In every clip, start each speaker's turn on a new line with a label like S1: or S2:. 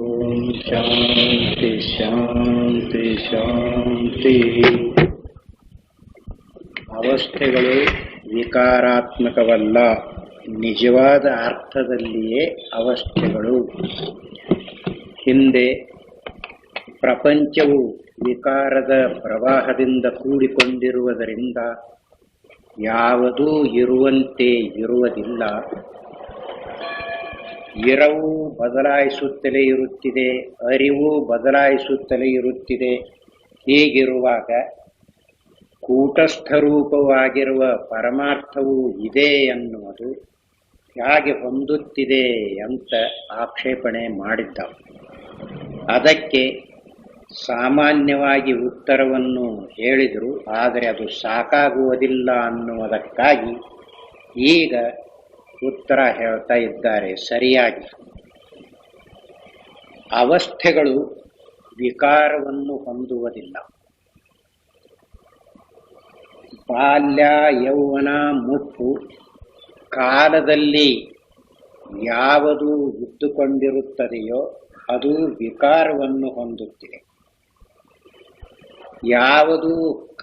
S1: ಓಂ ಶಾಂತಿ ಶಾಂತಿ ಶಾಂತಿ. ಅವಸ್ಥೆಗಳು ವಿಕಾರಾತ್ಮಕವಲ್ಲ, ನಿಜವಾದ ಅರ್ಥದಲ್ಲಿಯೇ ಅವಸ್ಥೆಗಳು. ಹಿಂದೆ ಪ್ರಪಂಚವು ವಿಕಾರದ ಪ್ರವಾಹದಿಂದ ಕೂಡಿಕೊಂಡಿರುವುದರಿಂದ ಯಾವುದೂ ಇರುವಂತೆ ಇರುವುದಿಲ್ಲ. ಇರವು ಬದಲಾಯಿಸುತ್ತಲೇ ಇರುತ್ತಿದೆ, ಅರಿವು ಬದಲಾಯಿಸುತ್ತಲೇ ಇರುತ್ತಿದೆ. ಹೀಗಿರುವಾಗ ಕೂಟಸ್ಥರೂಪವಾಗಿರುವ ಪರಮಾರ್ಥವು ಇದೆ ಎನ್ನುವುದು ಹೇಗೆ ಹೊಂದುತ್ತಿದೆ ಅಂತ ಆಕ್ಷೇಪಣೆ ಮಾಡಿದ್ದ. ಅದಕ್ಕೆ ಸಾಮಾನ್ಯವಾಗಿ ಉತ್ತರವನ್ನು ಹೇಳಿದರು, ಆದರೆ ಅದು ಸಾಕಾಗುವುದಿಲ್ಲ ಅನ್ನುವುದಕ್ಕಾಗಿ ಈಗ ಉತ್ತರ ಹೇಳ್ತಾ ಇದ್ದಾರೆ ಸರಿಯಾಗಿ. ಅವಸ್ಥೆಗಳು ವಿಕಾರವನ್ನು ಹೊಂದುವುದಿಲ್ಲ. ಬಾಲ್ಯ, ಯೌವನ, ಮುಪ್ಪು ಕಾಲದಲ್ಲಿ ಯಾವುದು ಇದ್ದುಕೊಂಡಿರುತ್ತದೆಯೋ ಅದು ವಿಕಾರವನ್ನು ಹೊಂದುತ್ತಿದೆ. ಯಾವುದು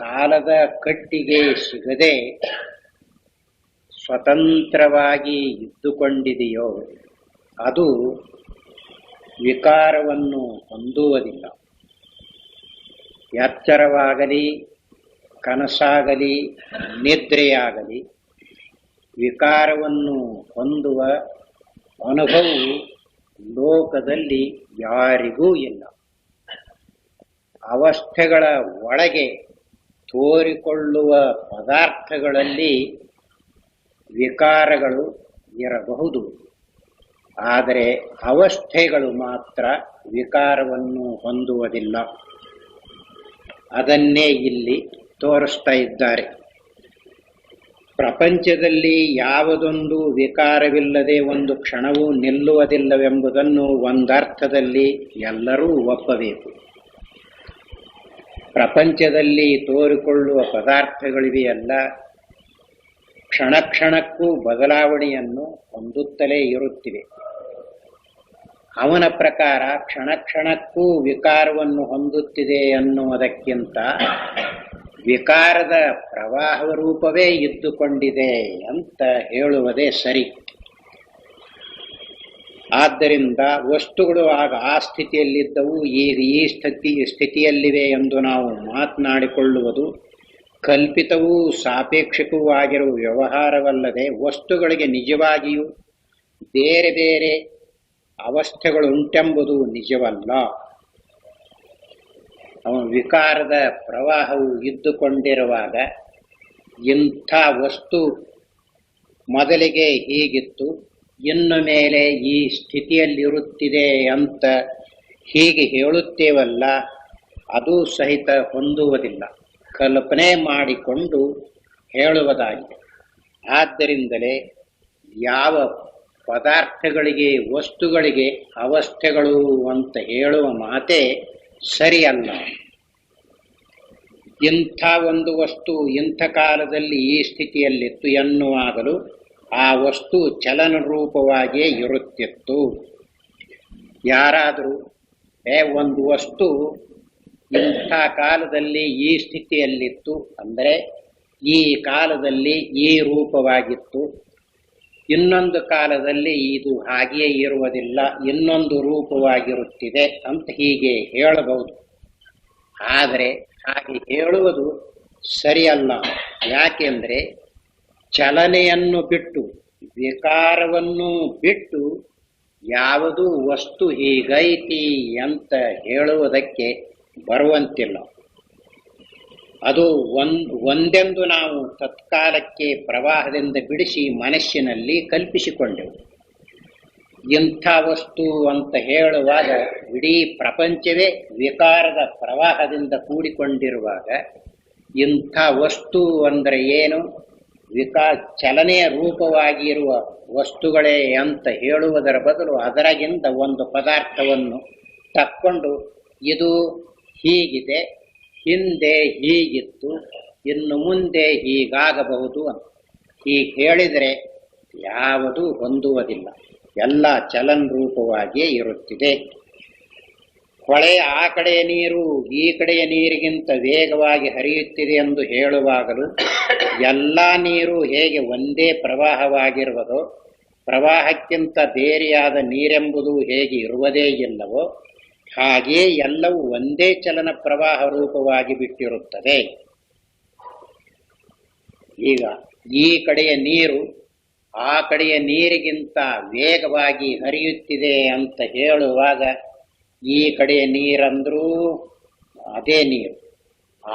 S1: ಕಾಲದ ಕಟ್ಟಿಗೆ ಸಿಗದೆ ಸ್ವತಂತ್ರವಾಗಿ ಇದ್ದುಕೊಂಡಿದೆಯೋ ಅದು ವಿಕಾರವನ್ನು ಹೊಂದುವುದಿಲ್ಲ. ಎಚ್ಚರವಾಗಲಿ, ಕನಸಾಗಲಿ, ನಿದ್ರೆಯಾಗಲಿ ವಿಕಾರವನ್ನು ಹೊಂದುವ ಅನುಭವವು ಲೋಕದಲ್ಲಿ ಯಾರಿಗೂ ಇಲ್ಲ. ಅವಸ್ಥೆಗಳ ಒಳಗೆ ತೋರಿಕೊಳ್ಳುವ ಪದಾರ್ಥಗಳಲ್ಲಿ ವಿಕಾರಗಳು ಇರಬಹುದು, ಆದರೆ ಅವಸ್ಥೆಗಳು ಮಾತ್ರ ವಿಕಾರವನ್ನು ಹೊಂದುವುದಿಲ್ಲ. ಅದನ್ನೇ ಇಲ್ಲಿ ತೋರಿಸ್ತಾ ಇದ್ದಾರೆ. ಪ್ರಪಂಚದಲ್ಲಿ ಯಾವುದೊಂದು ವಿಕಾರವಿಲ್ಲದೆ ಒಂದು ಕ್ಷಣವೂ ನಿಲ್ಲುವುದಿಲ್ಲವೆಂಬುದನ್ನು ಒಂದರ್ಥದಲ್ಲಿ ಎಲ್ಲರೂ ಒಪ್ಪಬೇಕು. ಪ್ರಪಂಚದಲ್ಲಿ ತೋರಿಕೊಳ್ಳುವ ಪದಾರ್ಥಗಳಿವೆಯಲ್ಲ, ಕ್ಷಣ ಕ್ಷಣಕ್ಕೂ ಬದಲಾವಣೆಯನ್ನು ಹೊಂದುತ್ತಲೇ ಇರುತ್ತಿವೆ. ಅವನ ಪ್ರಕಾರ ಕ್ಷಣ ಕ್ಷಣಕ್ಕೂ ವಿಕಾರವನ್ನು ಹೊಂದುತ್ತಿದೆ ಎನ್ನುವುದಕ್ಕಿಂತ ವಿಕಾರದ ಪ್ರವಾಹ ರೂಪವೇ ಇದ್ದುಕೊಂಡಿದೆ ಅಂತ ಹೇಳುವುದೇ ಸರಿ. ಆದ್ದರಿಂದ ವಸ್ತುಗಳು ಆಗ ಆ ಸ್ಥಿತಿಯಲ್ಲಿದ್ದವು, ಈಗ ಈ ಸ್ಥಿತಿಯಲ್ಲಿವೆ ಎಂದು ನಾವು ಮಾತನಾಡಿಕೊಳ್ಳುವುದು ಕಲ್ಪಿತವೂ ಸಾಪೇಕ್ಷಕವೂ ಆಗಿರುವ ವ್ಯವಹಾರವಲ್ಲದೆ, ವಸ್ತುಗಳಿಗೆ ನಿಜವಾಗಿಯೂ ಬೇರೆ ಬೇರೆ ಅವಸ್ಥೆಗಳು ಉಂಟೆಂಬುದು ನಿಜವಲ್ಲ. ವಿಕಾರದ ಪ್ರವಾಹವು ಇದ್ದುಕೊಂಡಿರುವಾಗ ಇಂಥ ವಸ್ತು ಮೊದಲಿಗೆ ಹೀಗಿತ್ತು, ಇನ್ನು ಮೇಲೆ ಈ ಸ್ಥಿತಿಯಲ್ಲಿರುತ್ತಿದೆ ಅಂತ ಹೀಗೆ ಹೇಳುತ್ತೇವಲ್ಲ, ಅದು ಸಹಿತ ಹೊಂದುವುದಿಲ್ಲ. ಕಲ್ಪನೆ ಮಾಡಿಕೊಂಡು ಹೇಳುವುದಾಗಿದೆ. ಆದ್ದರಿಂದಲೇ ಯಾವ ಪದಾರ್ಥಗಳಿಗೆ, ವಸ್ತುಗಳಿಗೆ ಅವಸ್ಥೆಗಳು ಅಂತ ಹೇಳುವ ಮಾತೇ ಸರಿಯಲ್ಲ. ಇಂಥ ಒಂದು ವಸ್ತು ಇಂಥ ಕಾಲದಲ್ಲಿ ಈ ಸ್ಥಿತಿಯಲ್ಲಿತ್ತು ಎನ್ನುವಾಗಲೂ ಆ ವಸ್ತು ಚಲನ ರೂಪವಾಗಿಯೇ ಇರುತ್ತಿತ್ತು. ಯಾರಾದರೂ ಒಂದು ವಸ್ತು ಇಂಥ ಕಾಲದಲ್ಲಿ ಈ ಸ್ಥಿತಿಯಲ್ಲಿತ್ತು ಅಂದರೆ ಈ ಕಾಲದಲ್ಲಿ ಈ ರೂಪವಾಗಿತ್ತು, ಇನ್ನೊಂದು ಕಾಲದಲ್ಲಿ ಇದು ಹಾಗೆಯೇ ಇರುವುದಿಲ್ಲ, ಇನ್ನೊಂದು ರೂಪವಾಗಿರುತ್ತಿದೆ ಅಂತ ಹೀಗೆ ಹೇಳಬಹುದು. ಆದರೆ ಹಾಗೆ ಹೇಳುವುದು ಸರಿಯಲ್ಲ. ಯಾಕೆಂದರೆ ಚಲನೆಯನ್ನು ಬಿಟ್ಟು, ವಿಕಾರವನ್ನು ಬಿಟ್ಟು ಯಾವುದು ವಸ್ತು ಹೀಗೈತಿ ಅಂತ ಹೇಳುವುದಕ್ಕೆ ಬರುವಂತಿಲ್ಲ. ಅದು ಒಂದೆಂದು ನಾವು ತತ್ಕಾಲಕ್ಕೆ ಪ್ರವಾಹದಿಂದ ಬಿಡಿಸಿ ಮನಸ್ಸಿನಲ್ಲಿ ಕಲ್ಪಿಸಿಕೊಂಡೆವು. ಇಂಥ ವಸ್ತು ಅಂತ ಹೇಳುವಾಗ ಇಡೀ ಪ್ರಪಂಚವೇ ವಿಕಾರದ ಪ್ರವಾಹದಿಂದ ಕೂಡಿಕೊಂಡಿರುವಾಗ ಇಂಥ ವಸ್ತು ಅಂದರೆ ಏನು, ಚಲನೆಯ ರೂಪವಾಗಿರುವ ವಸ್ತುಗಳೇ ಅಂತ ಹೇಳುವುದರ ಬದಲು ಅದರಾಗಿಂದ ಒಂದು ಪದಾರ್ಥವನ್ನು ತಕ್ಕೊಂಡು ಇದು ಹೀಗಿದೆ, ಹಿಂದೆ ಹೀಗಿತ್ತು, ಇನ್ನು ಮುಂದೆ ಹೀಗಾಗಬಹುದು ಅಂತ ಹೀಗೆ ಹೇಳಿದರೆ ಯಾವುದೂ ಹೊಂದುವುದಿಲ್ಲ. ಎಲ್ಲ ಚಲನ್ ರೂಪವಾಗಿಯೇ ಇರುತ್ತಿದೆ. ಹೊಳೆ ಆ ಕಡೆಯ ನೀರು ಈ ಕಡೆಯ ನೀರಿಗಿಂತ ವೇಗವಾಗಿ ಹರಿಯುತ್ತಿದೆ ಎಂದು ಹೇಳುವಾಗಲೂ ಎಲ್ಲ ನೀರು ಹೇಗೆ ಒಂದೇ ಪ್ರವಾಹವಾಗಿರುವುದೋ, ಪ್ರವಾಹಕ್ಕಿಂತ ಬೇರೆಯಾದ ನೀರೆಂಬುದು ಹೇಗೆ ಇರುವುದೇ ಇಲ್ಲವೋ, ಹಾಗೆಯೇ ಎಲ್ಲವೂ ಒಂದೇ ಚಲನ ಪ್ರವಾಹ ರೂಪವಾಗಿ ಬಿಟ್ಟಿರುತ್ತದೆ. ಈಗ ಈ ಕಡೆಯ ನೀರು ಆ ಕಡೆಯ ನೀರಿಗಿಂತ ವೇಗವಾಗಿ ಹರಿಯುತ್ತಿದೆ ಅಂತ ಹೇಳುವಾಗ ಈ ಕಡೆಯ ನೀರಂದ್ರೂ ಅದೇ ನೀರು,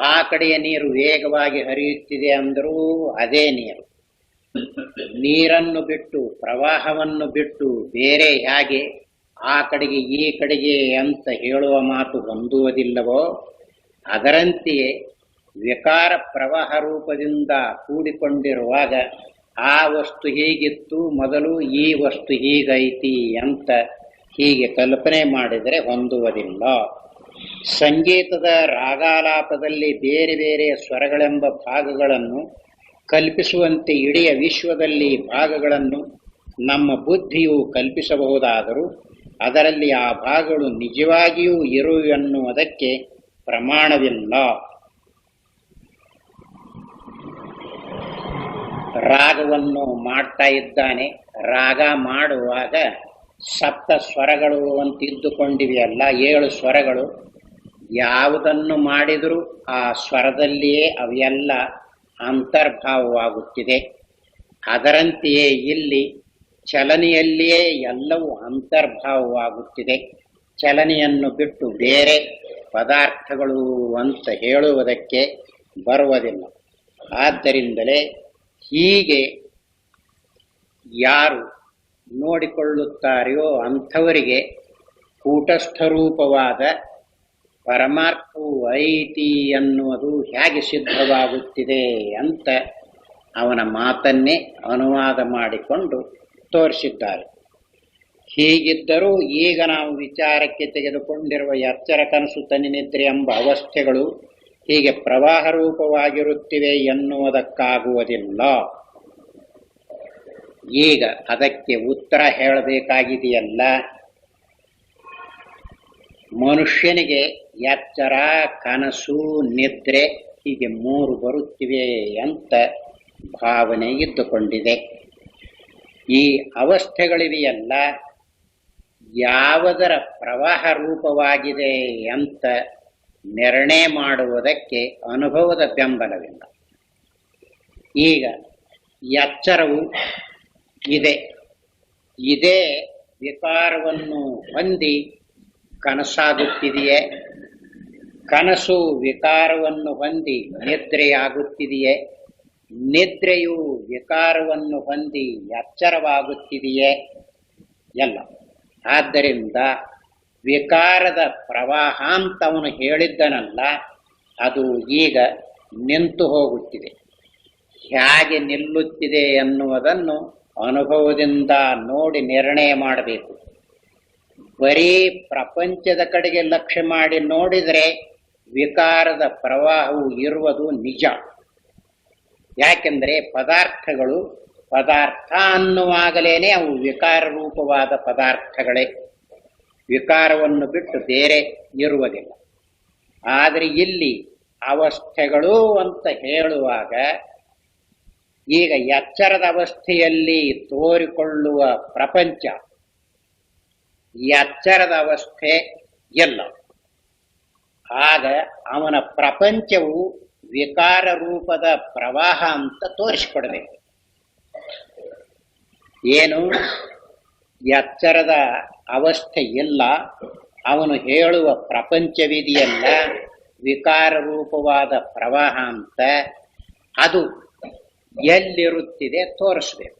S1: ಆ ಕಡೆಯ ನೀರು ವೇಗವಾಗಿ ಹರಿಯುತ್ತಿದೆ ಅಂದರೂ ಅದೇ ನೀರು. ನೀರನ್ನು ಬಿಟ್ಟು, ಪ್ರವಾಹವನ್ನು ಬಿಟ್ಟು ಬೇರೆ ಹೇಗೆ ಆ ಕಡೆಗೆ ಈ ಕಡೆಗೆ ಅಂತ ಹೇಳುವ ಮಾತು ಹೊಂದುವುದಿಲ್ಲವೋ, ಅದರಂತೆಯೇ ವಿಕಾರ ಪ್ರವಾಹ ರೂಪದಿಂದ ಕೂಡಿಕೊಂಡಿರುವಾಗ ಆ ವಸ್ತು ಹೀಗಿತ್ತು ಮೊದಲು, ಈ ವಸ್ತು ಹೀಗೈತಿ ಅಂತ ಹೀಗೆ ಕಲ್ಪನೆ ಮಾಡಿದರೆ ಹೊಂದುವುದಿಲ್ಲ. ಸಂಗೀತದ ರಾಗಾಲಾಪದಲ್ಲಿ ಬೇರೆ ಬೇರೆ ಸ್ವರಗಳೆಂಬ ಭಾಗಗಳನ್ನು ಕಲ್ಪಿಸುವಂತೆ ಇಡೀ ವಿಶ್ವದಲ್ಲಿ ಭಾಗಗಳನ್ನು ನಮ್ಮ ಬುದ್ಧಿಯು ಕಲ್ಪಿಸಬಹುದಾದರೂ ಅದರಲ್ಲಿ ಆ ಭಾಗಗಳು ನಿಜವಾಗಿಯೂ ಇರುವೆನ್ನುವುದಕ್ಕೆ ಪ್ರಮಾಣವಿಲ್ಲ. ರಾಗವನ್ನು ಮಾಡ್ತಾ ಇದ್ದಾನೆ, ರಾಗ ಮಾಡುವಾಗ ಸಪ್ತ ಸ್ವರಗಳು ಅಂತಿದ್ದುಕೊಂಡಿವೆಯಲ್ಲ, 7 ಸ್ವರಗಳು. ಯಾವುದನ್ನು ಮಾಡಿದರೂ ಆ ಸ್ವರದಲ್ಲಿಯೇ ಅವೆಲ್ಲ ಅಂತರ್ಭಾವವಾಗುತ್ತಿದೆ. ಅದರಂತೆಯೇ ಇಲ್ಲಿ ಚಲನೆಯಲ್ಲಿಯೇ ಎಲ್ಲವೂ ಅಂತರ್ಭಾವವಾಗುತ್ತಿದೆ. ಚಲನೆಯನ್ನು ಬಿಟ್ಟು ಬೇರೆ ಪದಾರ್ಥಗಳು ಅಂತ ಹೇಳುವುದಕ್ಕೆ ಬರುವುದಿಲ್ಲ. ಆದ್ದರಿಂದಲೇ ಹೀಗೆ ಯಾರು ನೋಡಿಕೊಳ್ಳುತ್ತಾರೆಯೋ ಅಂಥವರಿಗೆ ಕೂಟಸ್ಥರೂಪವಾದ ಪರಮಾರ್ಥವು ಐತಿ ಎನ್ನುವುದು ಹೇಗೆ ಸಿದ್ಧವಾಗುತ್ತಿದೆ ಅಂತ ಅವನ ಮಾತನ್ನೇ ಅನುವಾದ ಮಾಡಿಕೊಂಡು ತೋರಿಸಿದ್ದಾರೆ. ಹೀಗಿದ್ದರೂ ಈಗ ನಾವು ವಿಚಾರಕ್ಕೆ ತೆಗೆದುಕೊಂಡಿರುವ ಎಚ್ಚರ, ಕನಸು, ತನಿನಿದ್ರೆ ಎಂಬ ಅವಸ್ಥೆಗಳು ಹೀಗೆ ಪ್ರವಾಹ ರೂಪವಾಗಿರುತ್ತಿವೆ ಎನ್ನುವುದಕ್ಕಾಗುವುದಿಲ್ಲ. ಈಗ ಅದಕ್ಕೆ ಉತ್ತರ ಹೇಳಬೇಕಾಗಿದೆಯಲ್ಲ. ಮನುಷ್ಯನಿಗೆ ಎಚ್ಚರ, ಕನಸು, ನಿದ್ರೆ ಹೀಗೆ 3 ಬರುತ್ತಿವೆ ಅಂತ ಭಾವನೆ ಇದ್ದುಕೊಂಡಿದೆ. ಈ ಅವಸ್ಥೆಗಳಿವೆಯಲ್ಲ, ಯಾವುದರ ಪ್ರವಾಹ ರೂಪವಾಗಿದೆ ಅಂತ ನಿರ್ಣಯ ಮಾಡುವುದಕ್ಕೆ ಅನುಭವದ ಬೆಂಬಲವಿಲ್ಲ. ಈಗ ಎಚ್ಚರವು ಇದೆ, ಇದೇ ವಿಕಾರವನ್ನು ಹೊಂದಿ ಕನಸಾಗುತ್ತಿದೆಯೇ, ಕನಸು ವಿಕಾರವನ್ನು ಹೊಂದಿ ನಿದ್ರೆಯಾಗುತ್ತಿದೆಯೇ, ನಿದ್ರೆಯು ವಿಕಾರವನ್ನು ಹೊಂದಿ ಎಚ್ಚರವಾಗುತ್ತಿದೆಯೇ? ಎಲ್ಲ. ಆದ್ದರಿಂದ ವಿಕಾರದ ಪ್ರವಾಹ ಅಂತ ಅವನು ಹೇಳಿದ್ದನಲ್ಲ, ಅದು ಈಗ ನಿಂತು ಹೋಗುತ್ತಿದೆ. ಹೇಗೆ ನಿಲ್ಲುತ್ತಿದೆ ಎನ್ನುವುದನ್ನು ಅನುಭವದಿಂದ ನೋಡಿ ನಿರ್ಣಯ ಮಾಡಬೇಕು. ಬರೀ ಪ್ರಪಂಚದ ಕಡೆಗೆ ಲಕ್ಷ್ಯ ಮಾಡಿ ನೋಡಿದರೆ ವಿಕಾರದ ಪ್ರವಾಹವು ಇರುವುದು ನಿಜ. ಯಾಕೆಂದರೆ ಪದಾರ್ಥಗಳು ಪದಾರ್ಥ ಅನ್ನುವಾಗಲೇನೆ ಅವು ವಿಕಾರ ರೂಪವಾದ ಪದಾರ್ಥಗಳೇ, ವಿಕಾರವನ್ನು ಬಿಟ್ಟು ಬೇರೆ ಇರುವುದಿಲ್ಲ. ಆದರೆ ಇಲ್ಲಿ ಅವಸ್ಥೆಗಳು ಅಂತ ಹೇಳುವಾಗ ಈಗ ಎಚ್ಚರದ ಅವಸ್ಥೆಯಲ್ಲಿ ತೋರಿಕೊಳ್ಳುವ ಪ್ರಪಂಚ ಎಚ್ಚರದ ಅವಸ್ಥೆ ಎಲ್ಲ. ಆಗ ಅವನ ಪ್ರಪಂಚವು ವಿಕಾರ ರೂಪದ ಪ್ರವಾಹ ಅಂತ ತೋರಿಸಿಕೊಡಬೇಕು. ಏನು ಎಚ್ಚರದ ಅವಸ್ಥೆ ಇಲ್ಲ, ಅವನು ಹೇಳುವ ಪ್ರಪಂಚವಿದೆಯಲ್ಲ ವಿಕಾರ ರೂಪವಾದ ಪ್ರವಾಹ ಅಂತ, ಅದು ಎಲ್ಲಿರುತ್ತಿದೆ ತೋರಿಸ್ಬೇಕು.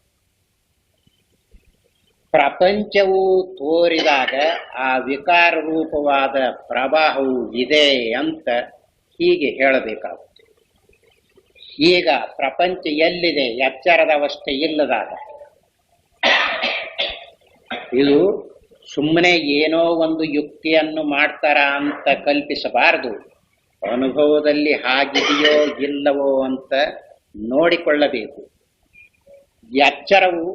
S1: ಪ್ರಪಂಚವು ತೋರಿದಾಗ ಆ ವಿಕಾರ ರೂಪವಾದ ಪ್ರವಾಹವು ಇದೆ ಅಂತ ಹೀಗೆ ಹೇಳಬೇಕಾಗುತ್ತೆ. ಈಗ ಪ್ರಪಂಚ ಎಲ್ಲಿದೆ? ಎಚ್ಚರದ ಅವಸ್ಥೆ ಇಲ್ಲದಾಗ. ಇದು ಸುಮ್ಮನೆ ಏನೋ ಒಂದು ಯುಕ್ತಿಯನ್ನು ಮಾಡ್ತಾರ ಅಂತ ಕಲ್ಪಿಸಬಾರದು. ಅನುಭವದಲ್ಲಿ ಹಾಗಿದೆಯೋ ಇಲ್ಲವೋ ಅಂತ ನೋಡಿಕೊಳ್ಳಬೇಕು. ಎಚ್ಚರವು